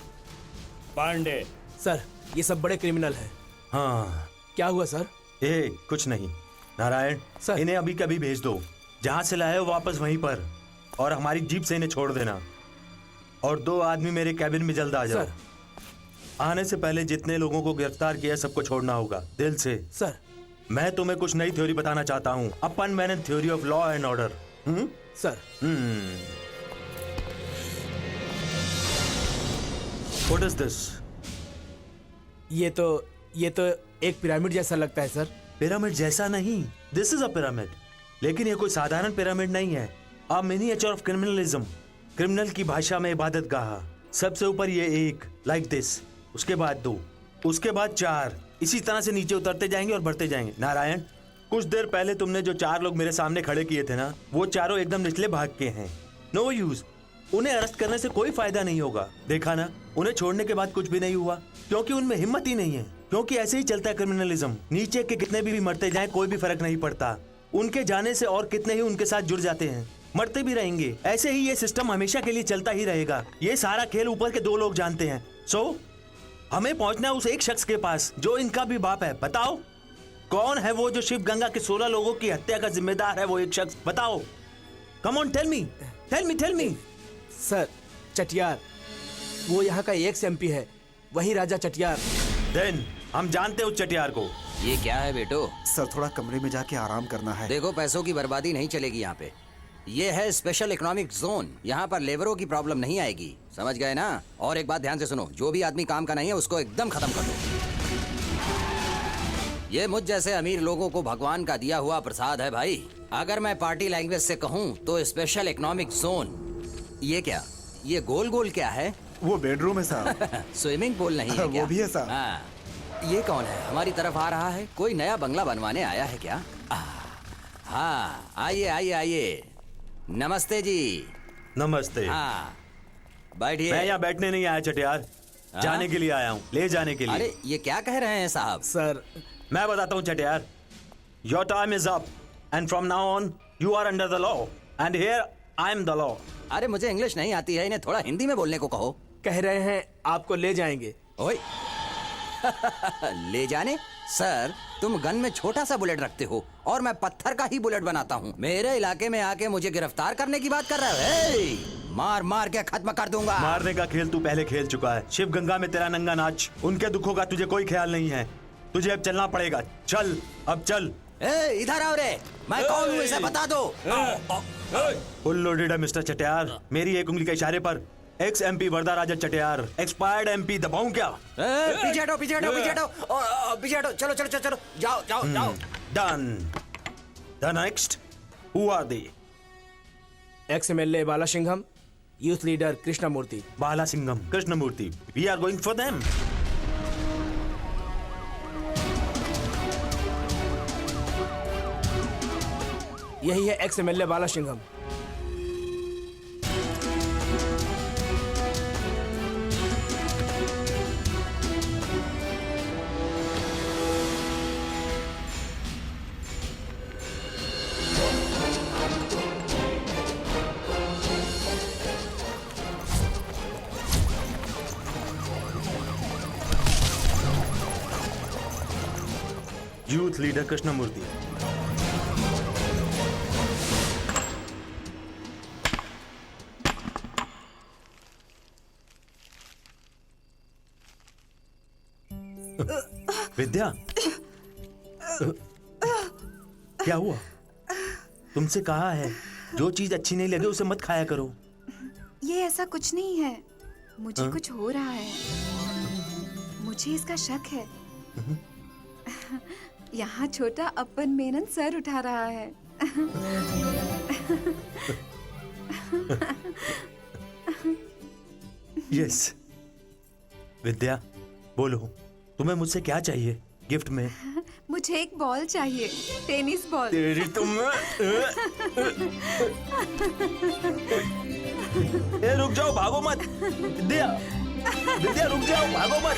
पांडे। सर ये सब बड़े क्रिमिनल हैं। हाँ, क्या हुआ सर? कुछ नहीं। नारायण, सर। इन्हें अभी कभी भेज दो, जहाँ से लाए हो वापस वहीं पर, और हमारी जीप से इन्हें छोड़ देना। और 2 आदमी मेरे कैबिन में जल्द आ जाओ। सर। आने से पहले जितने लोगों को गिरफ्तार किया सबको छोड़ना होगा, दिल से। सर। मैं तुम्हें कुछ नई थ्योरी बताना चाहता हूँ, अपन मैंने theory of law and order. Sir what is this? ये तो एक पिरामिड जैसा लगता है सर। पिरामिड जैसा नहीं, दिस इज अ पिरामिड। लेकिन ये कोई साधारण पिरामिड नहीं है, अ मिनिएचर ऑफ क्रिमिनलिज्म। क्रिमिनल की भाषा में इबादत गाह। सबसे ऊपर ये 1 लाइक दिस, उसके बाद 2, उसके बाद 4, इसी तरह से नीचे उतरते जाएंगे और बढ़ते जाएंगे। नारायण, कुछ देर पहले तुमने जो 4 लोग मेरे सामने खड़े किए थे ना, वो चारों एकदम निचले भाग के हैं। नो यूज, उन्हें अरेस्ट करने से कोई फायदा नहीं होगा। देखा ना, उन्हें छोड़ने के बाद कुछ भी नहीं हुआ, क्योंकि उनमें हिम्मत ही नहीं है। क्योंकि ऐसे ही चलता है क्रिमिनलिज्म, नीचे के कितने भी मरते जाएं कोई भी फर्क नहीं पड़ता। उनके जाने से और कितने ही उनके साथ जुड़ जाते हैं, मरते भी रहेंगे। ऐसे ही ये सिस्टम हमेशा के लिए चलता ही रहेगा। ये सारा खेल ऊपर के 2 लोग जानते हैं। सो हमें पहुंचना है उस एक शख्स के पास जो इनका भी बाप है। बताओ कौन है वो जो शिव गंगा के 16 लोगों की हत्या का जिम्मेदार है? वो एक शख्स बताओ। Come on, tell me, tell me, tell me. Sir Chettiar, वो यहाँ का एक्स MP है, वही राजा चटियार। देन हम जानते हैं उस चटियार को। ये क्या है बेटो? सर थोड़ा कमरे में जाके आराम करना है। देखो, पैसों की बर्बादी नहीं चलेगी यहाँ पे। ये है स्पेशल इकोनॉमिक जोन, यहाँ पर लेबरों की प्रॉब्लम नहीं आएगी, समझ गए ना? और एक बात ध्यान से सुनो, जो भी आदमी काम का नहीं है उसको एकदम खत्म कर दो। ये मुझ जैसे अमीर लोगों को भगवान का दिया हुआ प्रसाद है भाई। अगर मैं पार्टी लैंग्वेज से कहूँ तो स्पेशल इकोनॉमिक जोन। ये क्या, ये गोल गोल क्या है? वो बेडरूम है साहब। स्विमिंग पूल नहीं है वो क्या? भी है साहब। हाँ। ये कौन है? हमारी तरफ आ रहा है? कोई नया बंगला बनवाने आया है क्या? हाँ, आइए आइए आइए। नमस्ते जी। नमस्ते। हाँ, बैठिए। मैं यहाँ बैठने नहीं आया चटियार, जाने के लिए आया हूँ, ले जाने के लिए। अरे ये क्या कह रहे हैं साहब? सर मैं बताता हूँ Chettiar, your time is up and from now on you are under the law and here I am the law. अरे मुझे इंग्लिश नहीं आती है, इन्हें थोड़ा हिंदी में बोलने को कहो। कह रहे हैं आपको ले जाएंगे। ओए ले जाने? सर तुम गन में छोटा सा बुलेट रखते हो और मैं पत्थर का ही बुलेट बनाता हूँ। मेरे इलाके में आके मुझे गिरफ्तार करने की बात कर रहे हो? हे! मार मार के खत्म कर दूंगा। मारने का खेल तू पहले खेल चुका है। शिव गंगा में तेरा नंगा नाच, उनके दुखों का तुझे कोई ख्याल नहीं है। तुझे अब चलना पड़ेगा, चल अब चल। इधर आओ रे, मैं कौन हूँ इसे बता दो। फुल लोडेड है मिस्टर चटियार। मेरी एक उंगली के इशारे पर एक्स एमपी वर्धा राजा चटियार एक्सपायर्ड एमपी दबाऊं क्या? पीछे हटो, पीछे हटो, पीछे हटो, पीछे हटो। चलो चलो चलो चलो, जाओ जाओ जाओ। Done. The next, who are they? Ex MLA Bala Singham, youth leader Krishnamurthy. Bala Singham, Krishnamurthy, we are going for them. यही है ex MLA Bala Singham. Youth leader Krishnamurthy. Vidya, क्या हुआ? तुमसे कहा है जो चीज अच्छी नहीं लगे उसे मत खाया करो। ये ऐसा कुछ नहीं है, मुझे कुछ हो रहा है। मुझे इसका शक है। यहाँ छोटा अपन मेनन सर उठा रहा है। यस। विद्या, बोलो, तुम्हें मुझसे क्या चाहिए गिफ्ट में? मुझे एक बॉल चाहिए, टेनिस बॉल। तेरी तुम ए, रुक जाओ, भागो मत। विद्या, विद्या रुक जाओ, भागो मत।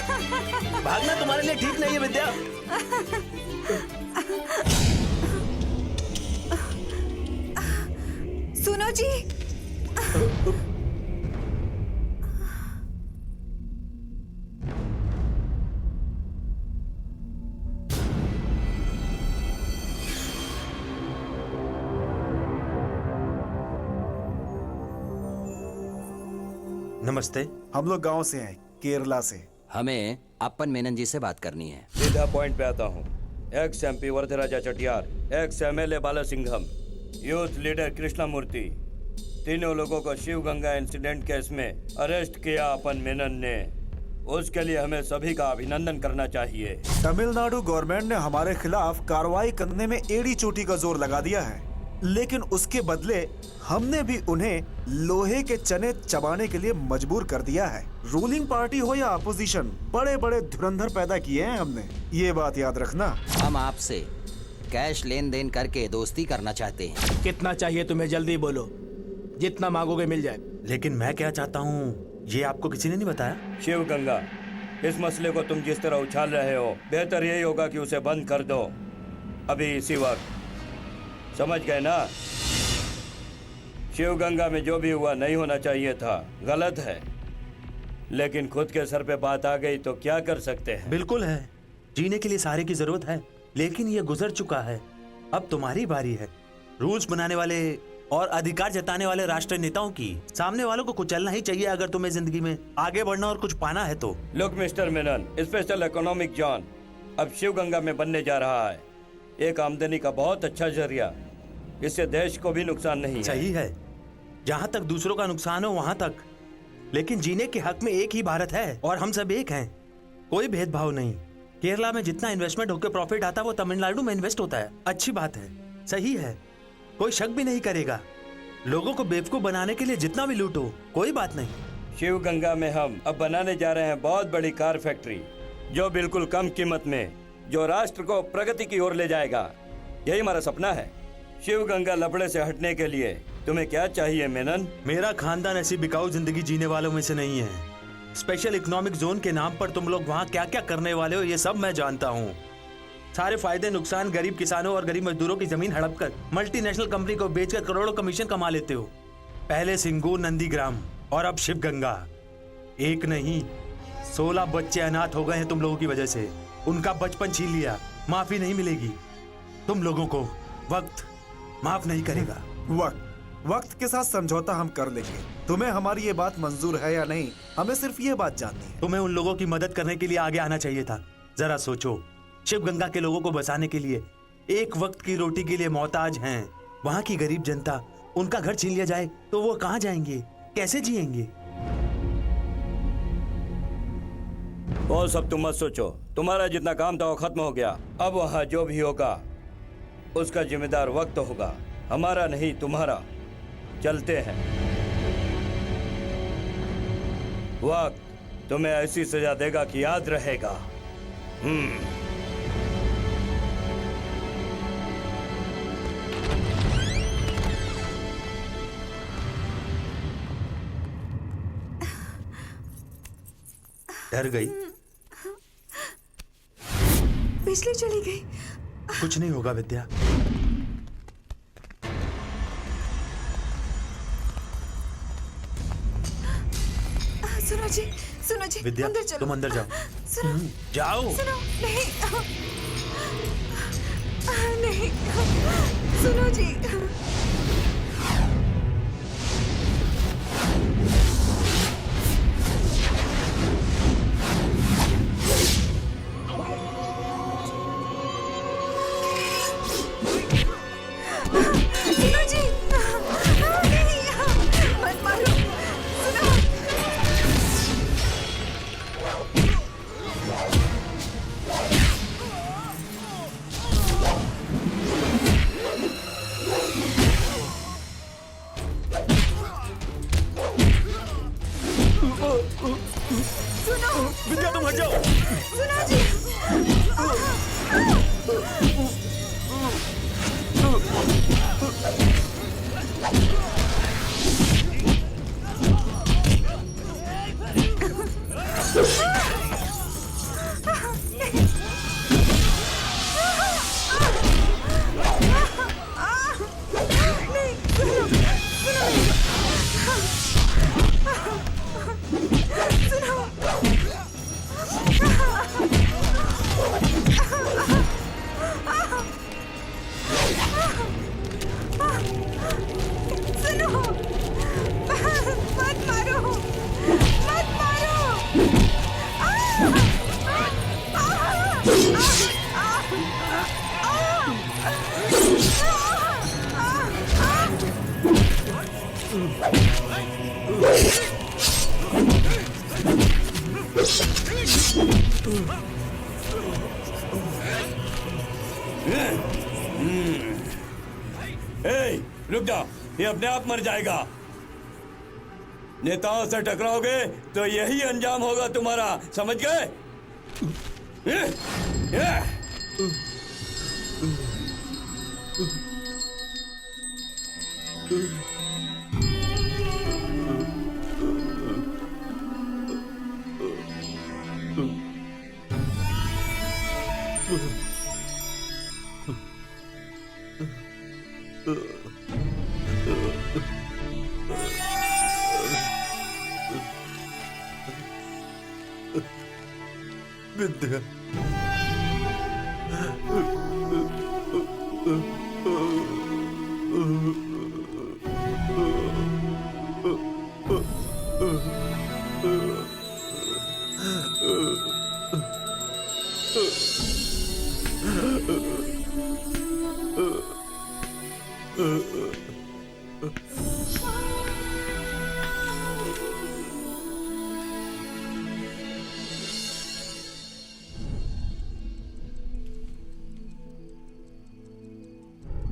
भागना तुम्हारे लिए ठीक नहीं है विद्या। सुनो जी, नमस्ते। हम लोग गांव से हैं, केरला से। हमें अपन मेनन जी से बात करनी है। सीधा पॉइंट पे आता हूँ। X MP वर्धराजा चटियार, x MLA Bala Singham, youth leader Krishnamurthy, तीनों लोगों को शिव गंगा इंसिडेंट केस में अरेस्ट किया अपन मेनन ने। उसके लिए हमें सभी का अभिनंदन करना चाहिए। तमिलनाडु गवर्नमेंट ने हमारे खिलाफ कार्रवाई करने में एड़ी चोटी का जोर लगा दिया है, लेकिन उसके बदले हमने भी उन्हें लोहे के चने चबाने के लिए मजबूर कर दिया है। रूलिंग पार्टी हो या अपोजिशन, बड़े बड़े धुरंधर पैदा किए हैं हमने, ये बात याद रखना। हम आपसे कैश लेन देन करके दोस्ती करना चाहते हैं। कितना चाहिए तुम्हें, जल्दी बोलो, जितना मांगोगे मिल जाए। लेकिन मैं क्या चाहता हूँ ये आपको किसी ने नहीं बताया। शिव गंगा, इस मसले को तुम जिस तरह उछाल रहे हो, बेहतर यही होगा कि उसे बंद कर दो अभी इसी वक्त। समझ गए ना? शिव गंगा में जो भी हुआ नहीं होना चाहिए था, गलत है, लेकिन खुद के सर पे बात आ गई तो क्या कर सकते हैं। बिल्कुल है, जीने के लिए सहारे की जरूरत है, लेकिन ये गुजर चुका है। अब तुम्हारी बारी है। रूल्स बनाने वाले और अधिकार जताने वाले राष्ट्रीय नेताओं की सामने वालों को कुचलना ही चाहिए अगर तुम्हें जिंदगी में आगे बढ़ना और कुछ पाना है तो। Look mister Menon, special economic zone अब शिव गंगा में बनने जा रहा है। एक आमदनी का बहुत अच्छा जरिया, इससे देश को भी नुकसान नहीं है। सही है, जहाँ तक दूसरों का नुकसान हो वहाँ तक, लेकिन जीने के हक में एक ही भारत है और हम सब एक हैं, कोई भेदभाव नहीं। केरला में जितना इन्वेस्टमेंट होकर प्रॉफिट आता है वो तमिलनाडु में इन्वेस्ट होता है। अच्छी बात है, सही है, कोई शक भी नहीं करेगा। लोगों को बेवकूफ बनाने के लिए जितना भी लूटो कोई बात नहीं। शिव गंगा में हम अब बनाने जा रहे हैं बहुत बड़ी कार फैक्ट्री, जो बिल्कुल कम कीमत में, जो राष्ट्र को प्रगति की ओर ले जाएगा। यही हमारा सपना है। शिव गंगा लफड़े से हटने के लिए तुम्हें क्या चाहिए मेनन? मेरा खानदान ऐसी बिकाऊ जिंदगी जीने वालों में से नहीं है। स्पेशल इकोनॉमिक जोन के नाम पर तुम लोग वहाँ क्या क्या करने वाले हो ये सब मैं जानता हूँ। सारे फायदे नुकसान गरीब किसानों और गरीब मजदूरों की जमीन हड़प कर मल्टीनेशनल कंपनी को बेचकर करोड़ों कमीशन कमा लेते हो। पहले सिंगूर, नंदीग्राम और अब शिव गंगा। एक नहीं 16 बच्चे अनाथ हो गए हैं तुम लोगों की वजह से। उनका बचपन छीन लिया, माफी नहीं मिलेगी। तुम लोगों को वक्त माफ नहीं करेगा। वक्त के साथ समझौता हम कर लेंगे। तुम्हें हमारी ये बात मंजूर है या नहीं, हमें सिर्फ ये बात जाननी है। तुम्हें उन लोगों की मदद करने के लिए आगे आना चाहिए था। जरा सोचो, शिव गंगा के लोगों को बचाने के लिए एक वक्त की रोटी के लिए मोहताज हैं। वहाँ की गरीब जनता, उनका घर छीन लिया जाए तो वो कहाँ जाएंगे, कैसे जिएंगे? वो सब तुम मत सोचो। तुम्हारा जितना काम था वो खत्म हो गया। अब वहाँ जो भी होगा उसका जिम्मेदार वक्त होगा, हमारा नहीं तुम्हारा। चलते हैं। वक्त तुम्हें ऐसी सजा देगा कि याद रहेगा। डर गई? बिजली चली गई। कुछ नहीं होगा विद्या। सुनो जी, विद्या, अंदर चलो। तुम अंदर जाओ। सुनो, जाओ। सुनो, नहीं, नहीं, सुनो जी। सुनो जी, नहीं, मत मारो। सुनो। विद्या, तुम हट जाओ। सुनो जी। सुनो, मत मारो, मत मारो। ए, रुक जाओ, ये अपने आप मर जाएगा। नेताओं से टकराओगे तो यही अंजाम होगा तुम्हारा, समझ गए? विद्या,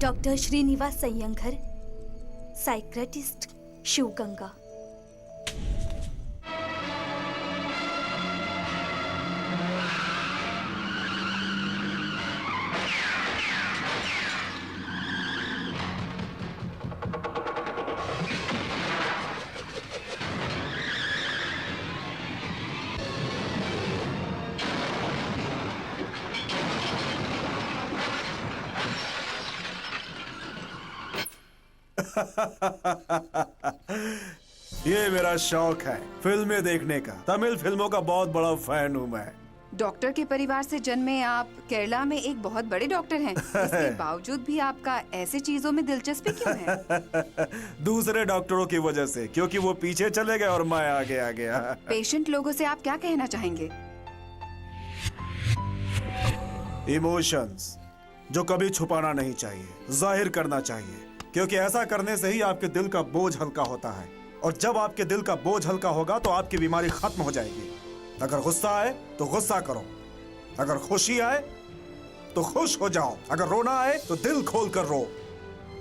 डॉक्टर श्रीनिवास सय्यंगर, साइक्रेटिस्ट, शिवगंगा। ये मेरा शौक है, फिल्में देखने का। तमिल फिल्मों का बहुत बड़ा फैन हूँ मैं। डॉक्टर के परिवार से जन्मे आप केरला में एक बहुत बड़े डॉक्टर हैं। इसके बावजूद भी आपका ऐसे चीजों में दिलचस्पी क्यों है? दूसरे डॉक्टरों की वजह से, क्योंकि वो पीछे चले गए और मैं आगे आ गया। पेशेंट लोगों से आप क्या कहना चाहेंगे? इमोशंस जो कभी छुपाना नहीं चाहिए, जाहिर करना चाहिए, क्योंकि ऐसा करने से ही आपके दिल का बोझ हल्का होता है। और जब आपके दिल का बोझ हल्का होगा तो आपकी बीमारी खत्म हो जाएगी। अगर गुस्सा आए तो गुस्सा करो, अगर खुशी आए तो खुश हो जाओ, अगर रोना आए तो दिल खोल कर रो।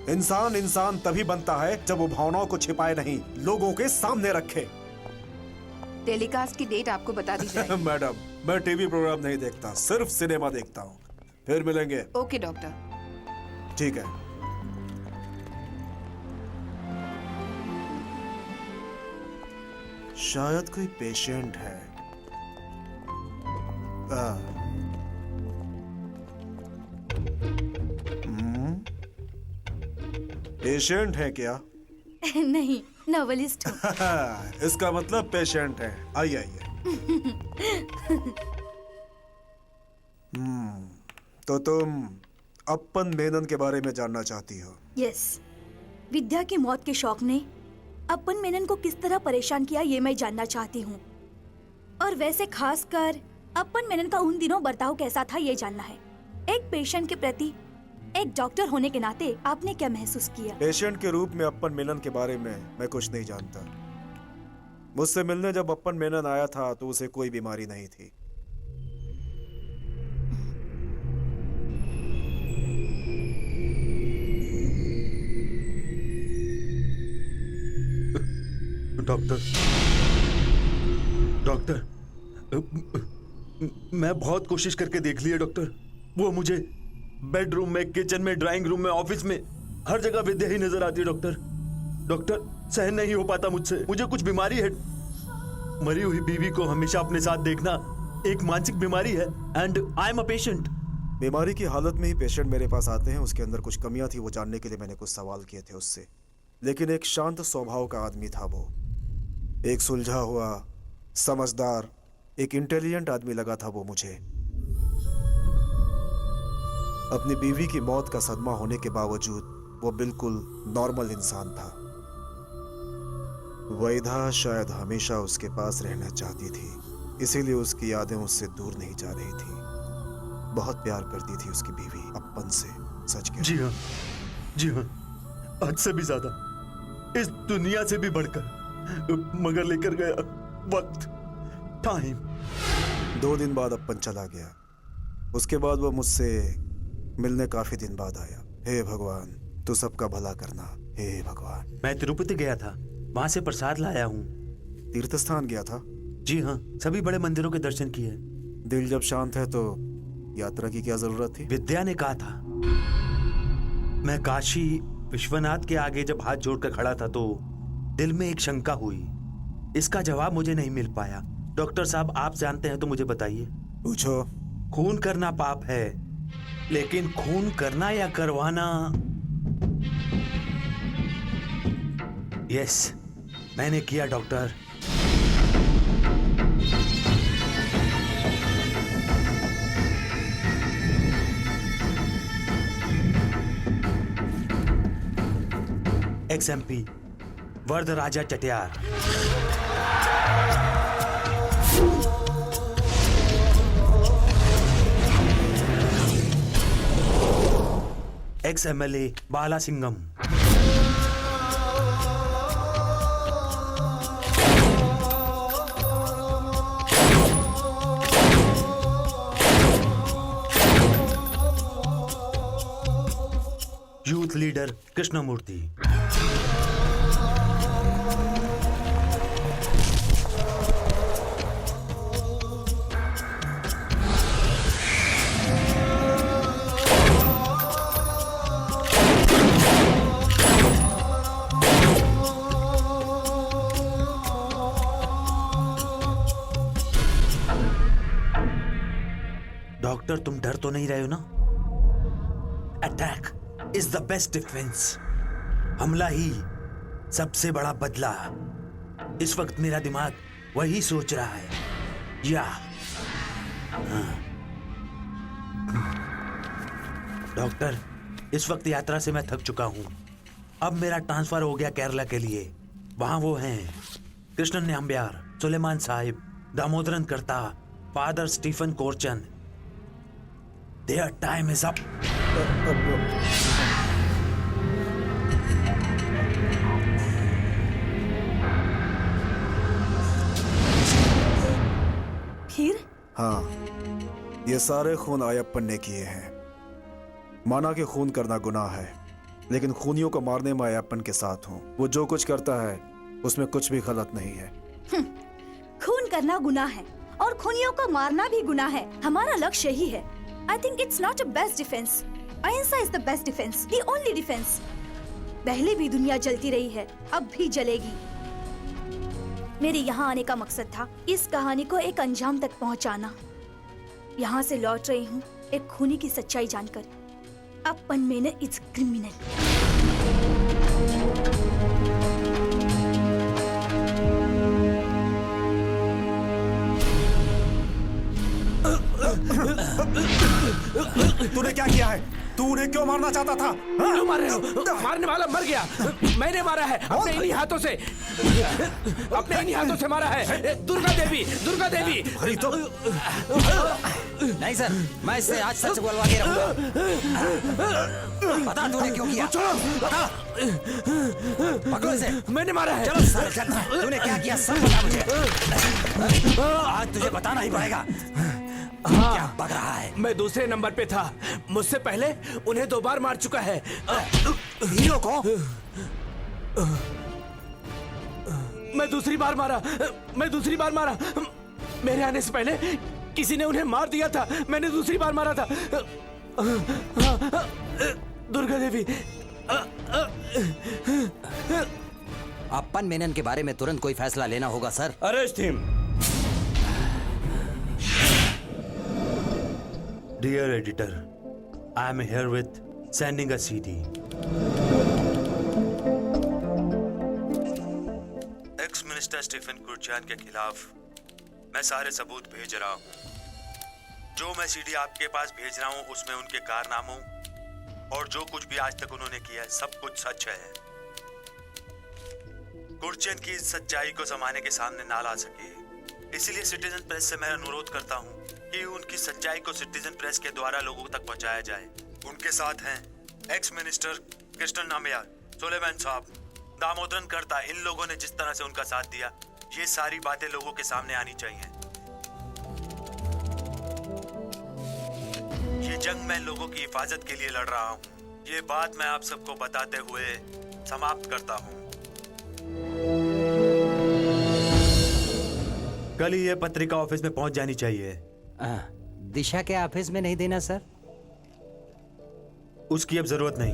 इंसान इंसान तभी बनता है जब वो भावनाओं को छिपाए नहीं, लोगों के सामने रखे। टेलीकास्ट की डेट आपको बता दी जाए। मैडम, मैं टीवी प्रोग्राम नहीं देखता, सिर्फ सिनेमा देखता हूँ। फिर मिलेंगे। Okay doctor. ठीक है। शायद कोई पेशेंट है। पेशेंट है क्या? नहीं, नॉवेलिस्ट हूँ। इसका मतलब पेशेंट है। आइए आइए। तो तुम अप्पन मेनन के बारे में जानना चाहती हो? यस, विद्या की मौत के शौक ने अप्पन मेनन को किस तरह परेशान किया ये मैं जानना चाहती हूँ। और वैसे खासकर अप्पन मेनन का उन दिनों बर्ताव कैसा था ये जानना है। एक पेशेंट के प्रति एक डॉक्टर होने के नाते आपने क्या महसूस किया? पेशेंट के रूप में अप्पन मेनन के बारे में मैं कुछ नहीं जानता। मुझसे मिलने जब अप्पन मेनन आया था तो उसे कोई बीमारी नहीं थी। डॉक्टर, मैं बहुत कोशिश करके देख लिया डॉक्टर। वो मुझे बेडरूम में, किचन में, ड्राइंग रूम में, ऑफिस में, हर जगह विद्या ही नजर आती है डॉक्टर। डॉक्टर, सहन नहीं हो पाता मुझसे। मुझे कुछ बीमारी है। मरी हुई बीवी को हमेशा अपने साथ देखना एक मानसिक बीमारी है। And I am a patient. बीमारी की हालत में ही पेशेंट मेरे पास आते हैं। उसके अंदर कुछ कमियां थी, वो जानने के लिए मैंने कुछ सवाल किए थे उससे। लेकिन एक शांत स्वभाव का आदमी था वो। एक सुलझा हुआ, समझदार, एक इंटेलिजेंट आदमी लगा था वो मुझे। अपनी बीवी की मौत का सदमा होने के बावजूद वो बिल्कुल नॉर्मल इंसान था। वैधा शायद हमेशा उसके पास रहना चाहती थी, इसीलिए उसकी यादें उससे दूर नहीं जा रही थी। बहुत प्यार करती थी उसकी बीवी अप्पन से। सच कह। जी हाँ, जी हाँ, हद से भी ज्यादा, इस दुनिया से भी बढ़कर। मगर लेकर गया वक्त, टाइम। 2 दिन बाद अप्पन चला गया। उसके बाद वो मुझसे मिलने काफी दिन बाद आया। हे भगवान, तू सबका भला करना। हे भगवान। मैं तिरुपति गया था, वहां से प्रसाद लाया हूँ। तीर्थ स्थान गया था? जी हाँ, सभी बड़े मंदिरों के दर्शन किए। दिल जब शांत है तो यात्रा की क्या जरूरत थी? विद्या ने कहा था। मैं काशी विश्वनाथ के आगे जब हाथ जोड़कर खड़ा था तो दिल में एक शंका हुई। इसका जवाब मुझे नहीं मिल पाया। डॉक्टर साहब, आप जानते हैं तो मुझे बताइए। पूछो। खून करना पाप है, लेकिन खून करना या करवाना? यस, मैंने किया doctor. XMP Varadaraja Chettiar. XMLA Bala Singam. Youth leader Krishnamurthy. Doctor, तुम डर तो नहीं रहे हो ना? Attack is the best defence. हमला ही सबसे बड़ा बदला। इस वक्त मेरा दिमाग वही सोच रहा है। या डॉक्टर, इस वक्त यात्रा से मैं थक चुका हूं। अब मेरा ट्रांसफर हो गया केरला के लिए। वहां वो हैं Krishnan Nambiar, Suleman Sahib, Damodaran Karta, father Stephen Korchan. Their time is up. फिर हाँ, ये सारे खून आयप्पन ने किए हैं। माना कि खून करना गुनाह है, लेकिन खूनियों को मारने में आयप्पन के साथ हूँ। वो जो कुछ करता है उसमें कुछ भी गलत नहीं है। खून करना गुनाह है और खूनियों को मारना भी गुनाह है। हमारा लक्ष्य यही है। I think it's not a best defence. Ahimsa is the best defence, the only defence. पहले भी दुनिया जलती रही है, अब भी जलेगी। मेरे यहाँ आने का मकसद था इस कहानी को एक अंजाम तक पहुँचाना। यहाँ से लौट रही हूँ एक खूनी की सच्चाई जानकर। अप्पन मेनन इज क्रिमिनल। तूने क्या किया है? तू उन्हें क्यों मारना चाहता था? हाँ? क्यों मार रहे हो? मारने वाला मर गया। मैंने मारा है अपने इन्हीं हाथों से। अपने इन्हीं हाथों से मारा है। दुर्गा देवी, दुर्गा देवी। अरे तो नहीं सर, मैं इससे आज सच बोलवा के रहूंगा। बता तूने क्यों किया? बता। पकड़ो इसे। मैंने मारा है। चलो सर, चल। तूने क्या किया सब बता मुझे। आज तुझे बताना ही पड़ेगा। क्या बक रहा है? मैं दूसरे नंबर पे था। मुझसे पहले उन्हें 2 बार मार चुका है। हीरो को? मैं दूसरी बार मारा। मेरे आने से पहले किसी ने उन्हें मार दिया था। मैंने दूसरी बार मारा था। दुर्गा देवी। अप्पन मेनन के बारे में तुरंत कोई फैसला लेना होगा sir. Arrest him. Dear editor, I am here with sending a CD. Ex minister Stephen Kurchian के खिलाफ मैं सारे सबूत भेज रहा हूँ। जो मैं सीडी आपके पास भेज रहा हूँ उसमें उनके कारनामों और जो कुछ भी आज तक उन्होंने किया है सब कुछ सच है। कुर्चियन की सच्चाई को जमाने के सामने ना ला सके, इसलिए सिटीजन प्रेस से मैं अनुरोध करता हूँ कि उनकी सच्चाई को सिटीजन प्रेस के द्वारा लोगों तक पहुँचाया जाए। उनके साथ हैं एक्स मिनिस्टर कृष्णन नामयार, सुलेमान साहब, दामोदरन करता। इन लोगों ने जिस तरह से उनका साथ दिया, ये सारी बातें लोगों के सामने आनी चाहिए। ये जंग मैं लोगों की हिफाजत के लिए लड़ रहा हूँ। ये बात मैं आप सबको बताते हुए समाप्त करता हूँ। कल ही ये पत्रिका ऑफिस में पहुंच जानी चाहिए। दिशा के ऑफिस में नहीं देना सर? उसकी अब जरूरत नहीं।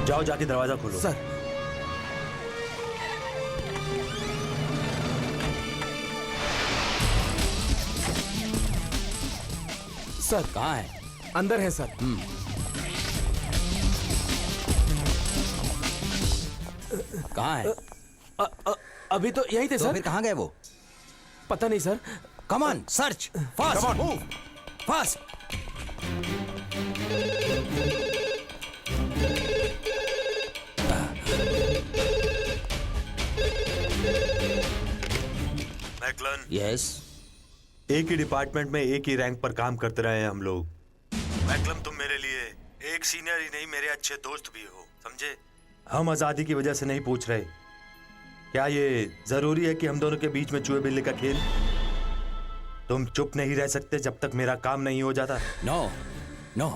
जाओ जाके दरवाजा खोलो। सर। सर कहाँ है? अंदर है सर। कहाँ है? अभी तो यही थे तो सर। फिर कहाँ गए वो? पता नहीं sir. Come on, search fast, fast. Maclan, yes. एक ही डिपार्टमेंट में एक ही रैंक पर काम करते रहे हैं हम लोग। मैकलम, तुम मेरे लिए एक सीनियर ही नहीं, मेरे अच्छे दोस्त भी हो, समझे? हम आजादी की वजह से नहीं पूछ रहे। क्या ये जरूरी है कि हम दोनों के बीच में चूहे बिल्ली का खेल? तुम चुप नहीं रह सकते जब तक मेरा काम नहीं हो जाता? नो नो,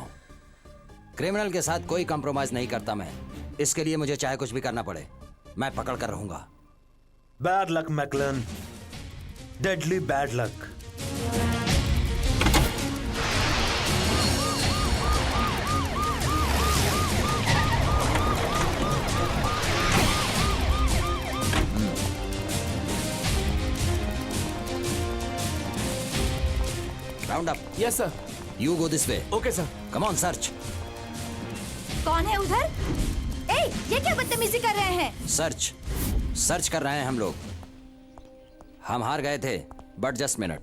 क्रिमिनल के साथ कोई कंप्रोमाइज नहीं करता मैं। इसके लिए मुझे चाहे कुछ भी करना पड़े, मैं पकड़ कर रहूंगा। Bad luck Maclan, deadly bad luck. Round up. Yes sir. You go this way. Okay sir. Come on, search. कौन है उधर? ए, ये क्या बदतमीजी कर रहे हैं? सर्च सर्च कर रहे हैं हम लोग। हम हार गए थे, बट जस्ट मिनट।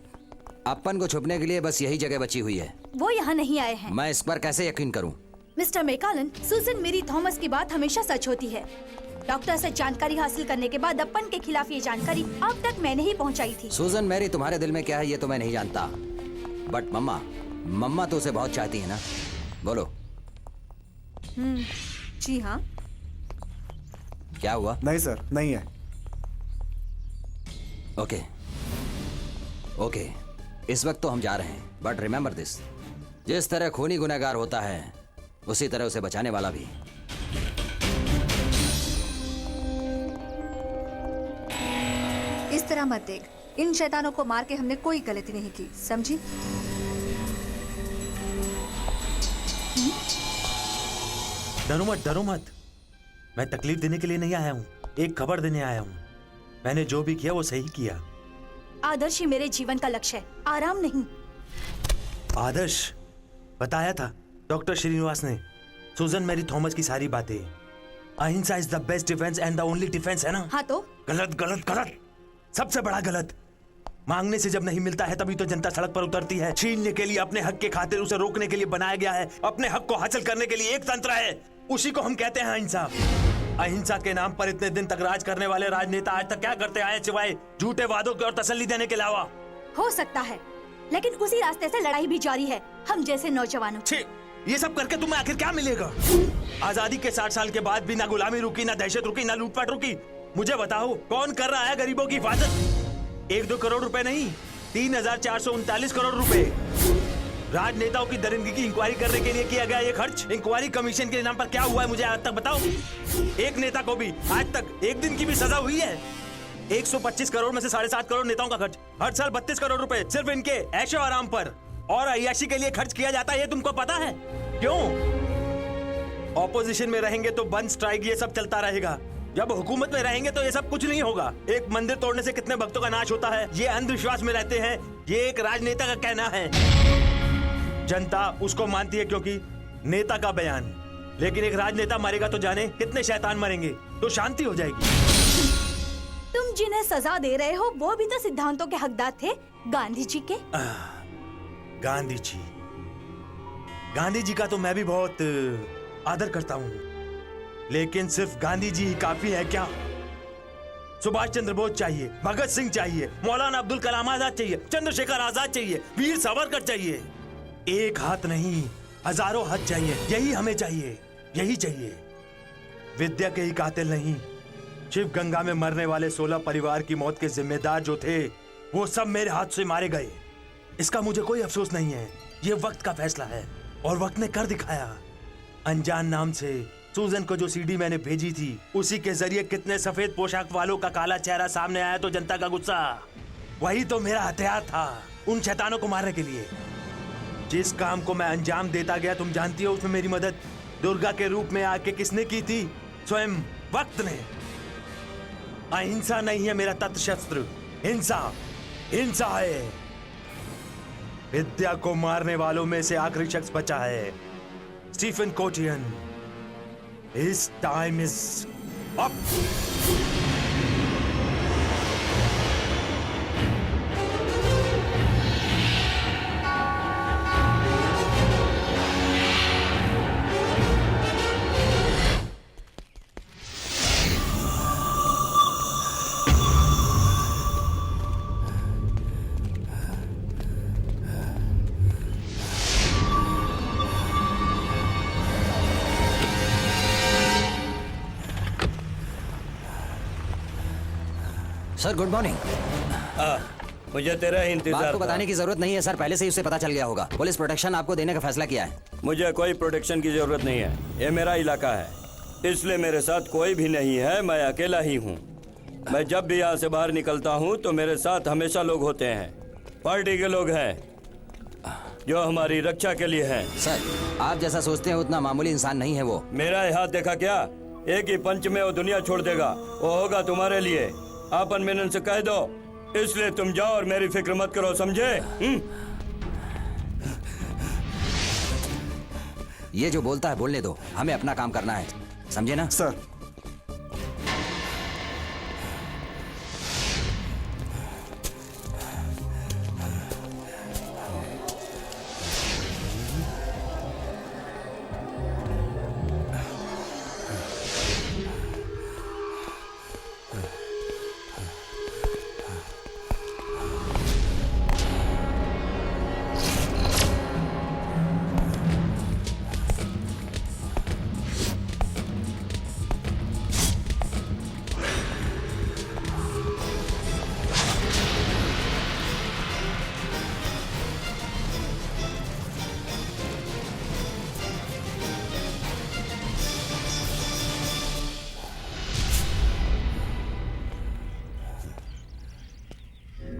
अपन को छुपने के लिए बस यही जगह बची हुई है। वो यहाँ नहीं आए हैं। मैं इस पर कैसे यकीन करूं? मिस्टर मैकालन, सुजन मेरी थॉमस की बात हमेशा सच होती है। डॉक्टर से जानकारी हासिल करने के बाद अपन के खिलाफ ये जानकारी अब तक मैंने ही पहुंचाई थी। सुजन मैरी, तुम्हारे दिल में क्या है ये तो मैं नहीं जानता, बट मम्मा तो उसे बहुत चाहती है ना। बोलो। जी हाँ। क्या हुआ? नहीं सर, नहीं है। ओके, इस वक्त तो हम जा रहे हैं, बट रिमेम्बर दिस, जिस तरह खूनी गुनहगार होता है उसी तरह उसे बचाने वाला भी। इस तरह मत देख, इन शैतानों को मार के हमने कोई गलती नहीं की, समझी? डरो मत। मैं तकलीफ देने के लिए नहीं आया हूँ, एक खबर देने आया हूँ। मैंने जो भी किया वो सही किया। आदर्श ही मेरे जीवन का लक्ष्य है, आराम नहीं। आदर्श, बताया था डॉक्टर श्रीनिवास ने, सुजन मैरी थॉमस की सारी बातें। अहिंसा is the best defence and the only defence, है ना? हाँ तो गलत, सबसे बड़ा गलत। मांगने से जब नहीं मिलता है तभी तो जनता सड़क पर उतरती है। छीनने के लिए, अपने हक के खातिर उसे रोकने के लिए बनाया गया है। अपने हक को हासिल करने के लिए एक तंत्र है, उसी को हम कहते हैं अहिंसा। अहिंसा के नाम पर इतने दिन तक राज करने वाले राजनेता आज तक क्या करते आए सिवाय झूठे वादों के और तसल्ली देने के अलावा? हो सकता है, लेकिन उसी रास्ते से लड़ाई भी जारी है, हम जैसे नौजवानों। छी, ये सब करके तुम्हें आखिर क्या मिलेगा? आजादी के 60 साल के बाद भी ना गुलामी रुकी, ना दहशत रुकी, ना लूटपाट रुकी। मुझे बताओ, कौन कर रहा है गरीबों की हिफाजत? 1-2 करोड़ रुपए नहीं, 3,439 करोड़ रुपए राजनेताओं की दरिंदगी की इंक्वायरी करने के लिए किया गया ये खर्च। इंक्वायरी कमीशन के नाम पर क्या हुआ है मुझे आज तक बताओ। एक नेता को भी आज तक एक दिन की भी सजा हुई है? 125 करोड़ में से 7.5 करोड़ नेताओं का खर्च। हर साल 32 करोड़ रुपए सिर्फ इनके ऐशो आराम पर और अय्याशी के लिए खर्च किया जाता है, ये तुमको पता है? क्यों? ऑपोजिशन में रहेंगे तो बंद, स्ट्राइक, ये सब चलता रहेगा। जब हुकूमत में रहेंगे तो ये सब कुछ नहीं होगा। एक मंदिर तोड़ने से कितने भक्तों का नाश होता है, ये अंधविश्वास में रहते हैं, ये एक राजनेता का कहना है। जनता उसको मानती है क्योंकि नेता का बयान। लेकिन एक राजनेता मरेगा तो जाने कितने शैतान मरेंगे, तो शांति हो जाएगी। तुम जिन्हें सजा दे रहे हो वो भी तो सिद्धांतों के हकदार थे, गांधी जी के। गांधी जी का तो मैं भी बहुत आदर करता हूँ, लेकिन सिर्फ गांधी जी ही काफी है क्या? सुभाष चंद्र बोस चाहिए, भगत सिंह चाहिए, मौलाना अब्दुल कलाम आजाद चाहिए, चंद्रशेखर आजाद चाहिए, वीर सावरकर चाहिए। एक हाथ नहीं, हजारों हाथ चाहिए। यही हमें चाहिए, यही चाहिए। विद्या के ही कातिल नहीं, शिव गंगा में मरने वाले 16 परिवार की मौत के जिम्मेदार जो थे वो सब मेरे हाथ से मारे गए। इसका मुझे कोई अफसोस नहीं है, ये वक्त का फैसला है और वक्त ने कर दिखाया। अनजान नाम से सुजन को जो सीडी मैंने भेजी थी, उसी के जरिए कितने सफेद पोशाक वालों का काला चेहरा सामने आया तो जनता का गुस्सा, वही तो मेरा हथियार था उन शैतानों को मारने के लिए। जिस काम को मैं अंजाम देता गया, तुम जानती हो उसमें मेरी मदद दुर्गा के रूप में आके किसने की थी? स्वयं वक्त ने। अहिंसा नहीं है मेरा तत्व शस्त्र, हिंसा, हिंसा है। विद्या को मारने वालों में से आखिरी शख्स बचा है, Stephen Kotian. His time is up. Sir good morning. मुझे तेरा ही इंतजार बात को था। बताने की जरूरत नहीं है सर, पहले से ही उसे पता चल गया होगा। पुलिस प्रोटेक्शन आपको देने का फैसला किया है। मुझे कोई प्रोटेक्शन की जरूरत नहीं है, ये मेरा इलाका है, इसलिए मेरे साथ कोई भी नहीं है, मैं अकेला ही हूँ। मैं जब भी यहाँ से बाहर निकलता हूँ तो मेरे साथ हमेशा लोग होते हैं, पार्टी के लोग हैं जो हमारी रक्षा के लिए हैं। सर आप जैसा सोचते हैं उतना मामूली इंसान नहीं है वो। मेरा ये हाथ देखा क्या? एक ही पंच में वो दुनिया छोड़ देगा, वो होगा तुम्हारे लिए। आपन मेनन से कह दो, इसलिए तुम जाओ और मेरी फिक्र मत करो, समझे? ये जो बोलता है बोलने दो, हमें अपना काम करना है, समझे ना? सर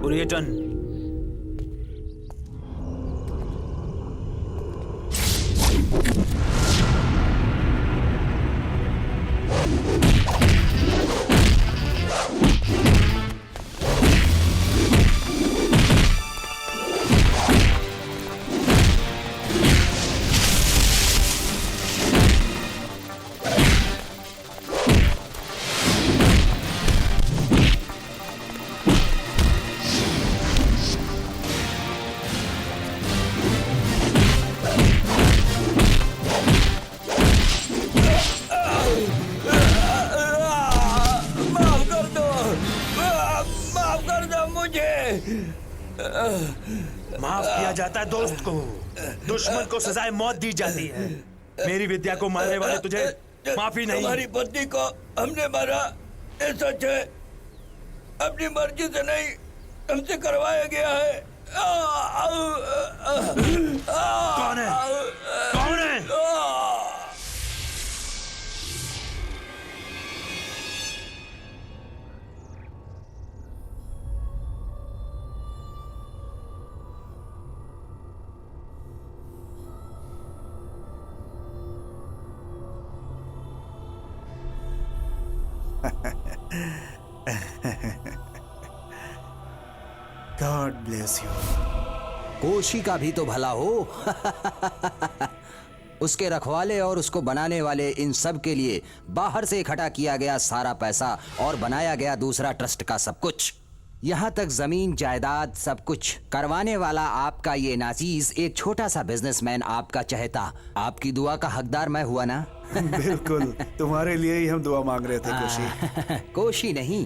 पुरियटन, माफ कर दो, माफ कर दो मुझे। माफ किया जाता है दोस्त को, दुश्मन को सजाए मौत दी जाती है। मेरी विद्या को मारने वाले तुझे माफी नहीं। तुम्हारी पत्नी को हमने मारा, ये सच है। अपनी मर्जी से नहीं, हमसे करवाया गया है। कौन है? कौन है? God bless you. कोशी का भी तो भला हो। उसके रखवाले और उसको बनाने वाले इन सब के लिए बाहर से इकट्ठा किया गया सारा पैसा और बनाया गया दूसरा ट्रस्ट का सब कुछ, यहाँ तक जमीन जायदाद सब कुछ करवाने वाला आपका ये नाचीज एक छोटा सा बिजनेसमैन, आपका चहेता। आपकी दुआ का हकदार मैं हुआ ना? बिल्कुल, तुम्हारे लिए ही हम दुआ मांग रहे थे कोशी। कोशी नहीं,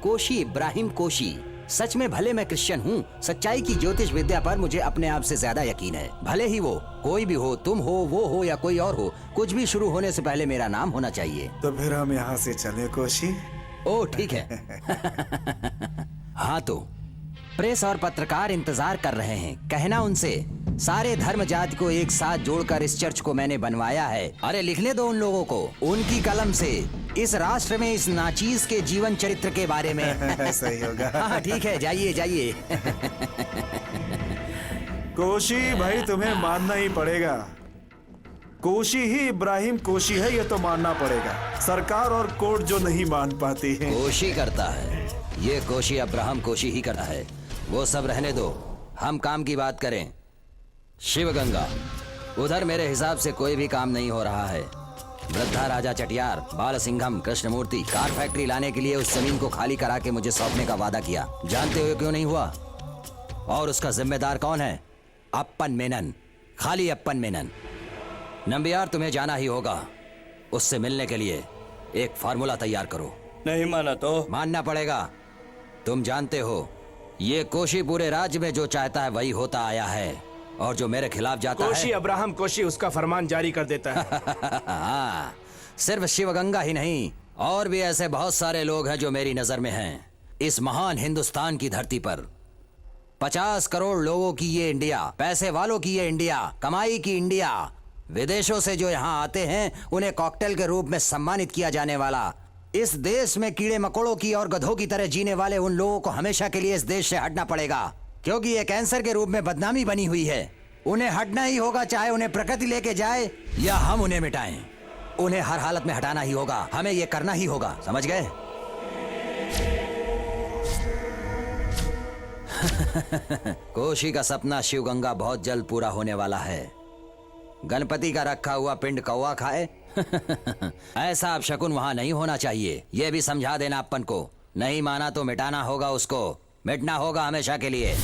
कोशी इब्राहिम कोशी। सच में भले मैं क्रिश्चियन हूँ, सच्चाई की ज्योतिष विद्या पर मुझे अपने आप से ज्यादा यकीन है। भले ही वो कोई भी हो, तुम हो, वो हो या कोई और हो, कुछ भी शुरू होने से पहले मेरा नाम होना चाहिए। तो फिर हम यहाँ से चले कोशी? ओ ठीक है। हाँ तो प्रेस और पत्रकार इंतजार कर रहे हैं, कहना उनसे सारे धर्म जाति को एक साथ जोड़कर इस चर्च को मैंने बनवाया है। अरे लिखने दो उन लोगों को उनकी कलम से इस राष्ट्र में इस नाचीज के जीवन चरित्र के बारे में। ऐसा ही होगा। हाँ ठीक है, जाइए जाइए। कोशी भाई, तुम्हें मानना ही पड़ेगा। कोशी ही इब्राहिम कोशी है, ये तो मानना पड़ेगा। सरकार और कोर्ट जो नहीं मान पाती है। कोशी करता है, ये कोशी अब्राहम कोशी ही करता है। वो सब रहने दो, हम काम की बात करें। शिवगंगा, उधर मेरे हिसाब से कोई भी काम नहीं हो रहा है। वृद्धा राजा चटियार, बाल सिंघम, कृष्णमूर्ति कार फैक्ट्री लाने के लिए उस जमीन को खाली करा के मुझे सौंपने का वादा किया। जानते हो क्यों नहीं हुआ? और उसका जिम्मेदार कौन है? अप्पन मेनन, खाली अप्पन मेनन। नंबियार, तुम्हें जाना ही होगा। उससे मिलने के लिए एक फार्मूला तैयार करो। नहीं माना तो? मानना पड़ेगा। तुम जानते हो, ये कोशी पूरे राज्य में जो चाहता है वही होता आया है, और जो मेरे खिलाफ जाता कोशी है अब्राहम कोशी उसका फरमान जारी कर देता है। हाँ, सिर्फ शिवगंगा ही नहीं, और भी ऐसे बहुत सारे लोग हैं जो मेरी नजर में हैं। इस महान हिंदुस्तान की धरती पर 50 करोड़ लोगों की ये इंडिया, पैसे वालों की ये इंडिया, कमाई की इंडिया, विदेशों से जो यहाँ आते हैं उन्हें कॉकटेल के रूप में सम्मानित किया जाने वाला, इस देश में कीड़े मकोड़ों की और गधों की तरह जीने वाले उन लोगों को हमेशा के लिए इस देश से हटना पड़ेगा, क्योंकि ये कैंसर के रूप में बदनामी बनी हुई है। उन्हें हटना ही होगा, चाहे उन्हें प्रकृति लेके जाए या हम उन्हें मिटाएं। उन्हें हर हालत में हटाना ही होगा, हमें ये करना ही होगा, समझ गए? कोशी का सपना शिवगंगा बहुत जल्द पूरा होने वाला है। गणपति का रखा हुआ पिंड कौवा खाए। ऐसा अपशकुन वहां नहीं होना चाहिए, यह भी समझा देना अपन को। नहीं माना तो मिटाना होगा उसको, मिटना होगा हमेशा के लिए।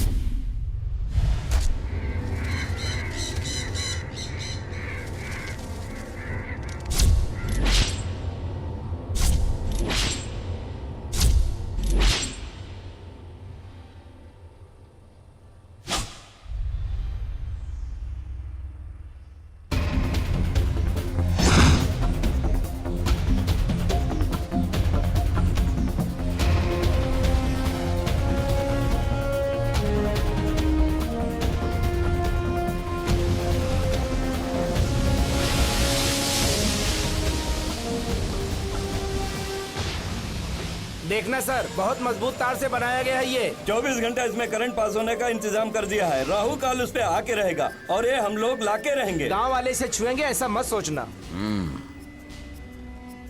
देखना सर, बहुत मजबूत तार से बनाया गया है ये। 24 घंटा इसमें करंट पास होने का इंतजाम कर दिया है। राहु काल उस पे आके रहेगा और ये हम लोग लाके रहेंगे। गांव वाले इसे छुएंगे ऐसा मत सोचना।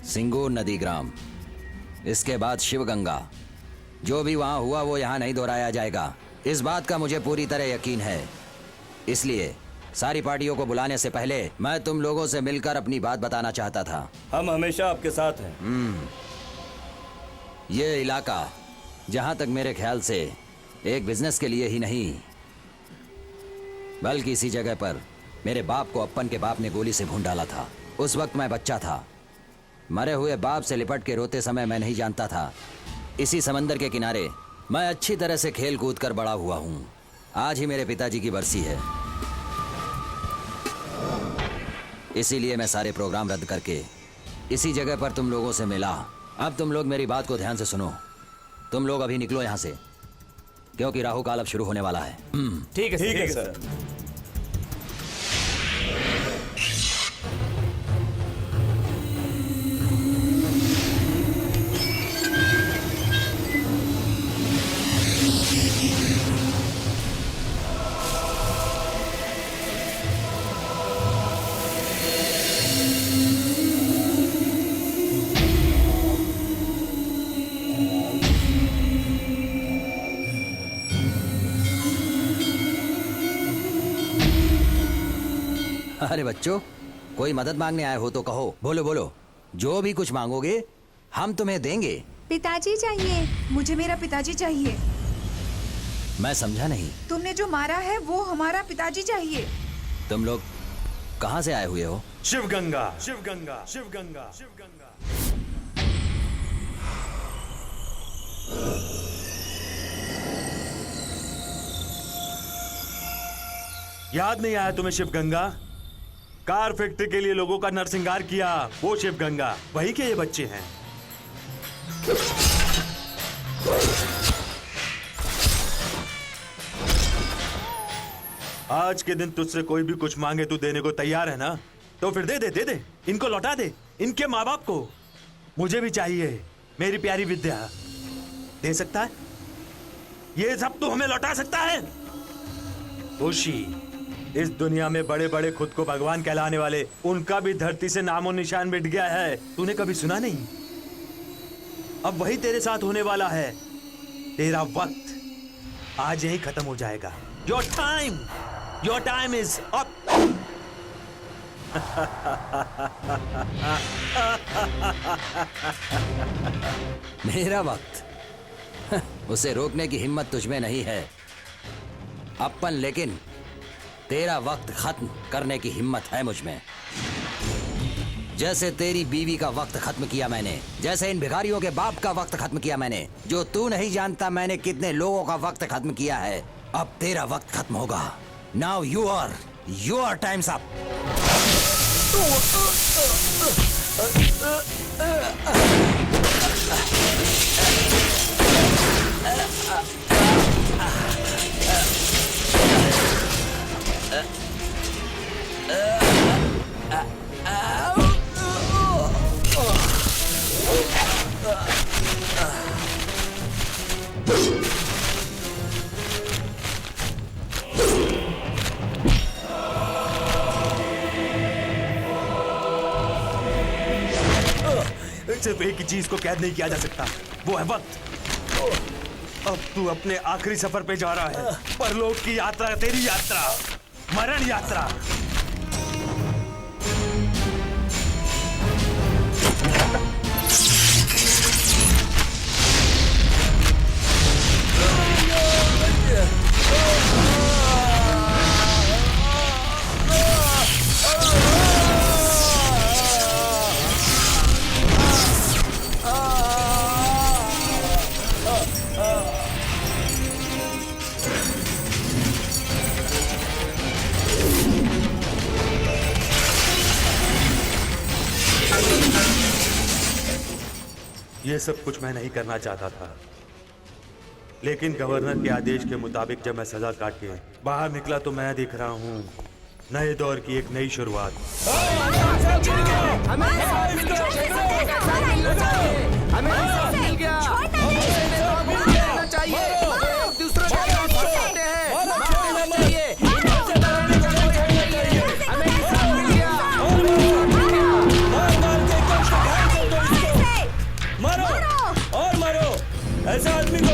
सिंगूर नदी ग्राम, इसके बाद शिवगंगा। जो भी वहां हुआ वो यहाँ नहीं दोहराया जाएगा, इस बात का मुझे पूरी तरह यकीन है। इसलिए सारी पार्टियों को बुलाने से पहले मैं तुम लोगों से मिलकर अपनी बात बताना चाहता था। हम हमेशा आपके साथ हैं। ये इलाका जहां तक मेरे ख्याल से एक बिजनेस के लिए ही नहीं, बल्कि इसी जगह पर मेरे बाप को अप्पन के बाप ने गोली से भून डाला था। उस वक्त मैं बच्चा था। मरे हुए बाप से लिपट के रोते समय मैं नहीं जानता था इसी समंदर के किनारे मैं अच्छी तरह से खेल कूद कर बड़ा हुआ हूं। आज ही मेरे पिताजी की बरसी है, इसीलिए मैं सारे प्रोग्राम रद्द करके इसी जगह पर तुम लोगों से मिला। अब तुम लोग मेरी बात को ध्यान से सुनो। तुम लोग अभी निकलो यहाँ से, क्योंकि राहु काल अब शुरू होने वाला है। ठीक है सर। अरे बच्चों, कोई मदद मांगने आए हो तो कहो। बोलो बोलो, जो भी कुछ मांगोगे हम तुम्हें देंगे। पिताजी चाहिए, मुझे मेरा पिताजी चाहिए। मैं समझा नहीं। तुमने जो मारा है वो हमारा पिताजी चाहिए। तुम लोग कहाँ से आए हुए हो? शिवगंगा, शिवगंगा, शिवगंगा, शिवगंगा। याद नहीं आया तुम्हें शिवगंगा? कार फैक्ट्री के लिए लोगों का नरसिंगार किया वो शिवगंगा, वही के ये बच्चे हैं। आज के दिन तुझसे कोई भी कुछ मांगे तू देने को तैयार है ना? तो फिर दे दे, इनको लौटा दे, इनके माँ बाप को। मुझे भी चाहिए मेरी प्यारी विद्या। दे सकता है? ये सब तू हमें लौटा सकता है? खुशी, इस दुनिया में बड़े बड़े खुद को भगवान कहलाने वाले, उनका भी धरती से नामो निशान मिट गया है। तूने कभी सुना नहीं? अब वही तेरे साथ होने वाला है। तेरा वक्त आज यही खत्म हो जाएगा। Your time is up. मेरा वक्त उसे रोकने की हिम्मत तुझमें नहीं है अप्पन, लेकिन तेरा वक्त खत्म करने की हिम्मत है मुझमें। जैसे तेरी बीवी का वक्त खत्म किया मैंने, जैसे इन भिखारियों के बाप का वक्त खत्म किया मैंने, जो तू नहीं जानता मैंने कितने लोगों का वक्त खत्म किया है। अब तेरा वक्त खत्म होगा। Now your time's up. सिर्फ एक ही चीज को कैद नहीं किया जा सकता, वो है वक्त। अब तू अपने आखिरी सफर पे जा रहा है, परलोक की यात्रा, तेरी यात्रा, मरण यात्रा। ये सब कुछ मैं नहीं करना चाहता था, लेकिन गवर्नर के आदेश के मुताबिक जब मैं सजा काट के बाहर निकला तो मैं देख रहा हूँ नए दौर की एक नई शुरुआत। हमें मिल गया।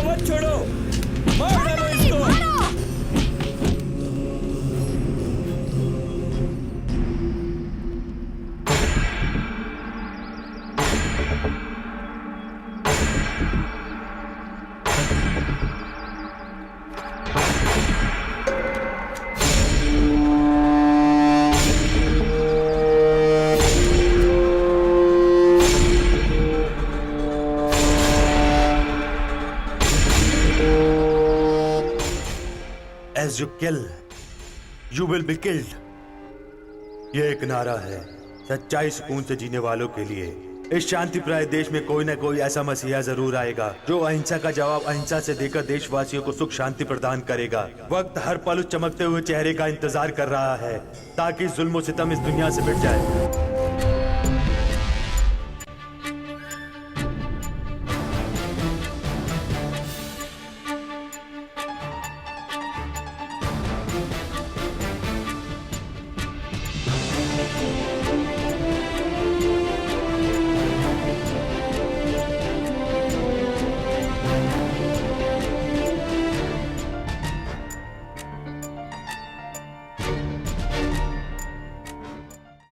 मत छोड़ो, मार डालो इसको। As you kill, you will be killed. ये एक नारा है सच्चाई सुकून से जीने वालों के लिए। इस शांति प्राय देश में कोई न कोई ऐसा मसीहा जरूर आएगा जो अहिंसा का जवाब अहिंसा से देकर देशवासियों को सुख शांति प्रदान करेगा। वक्त हर पल उस चमकते हुए चेहरे का इंतजार कर रहा है ताकि जुल्म और सितम इस दुनिया से मिट जाए।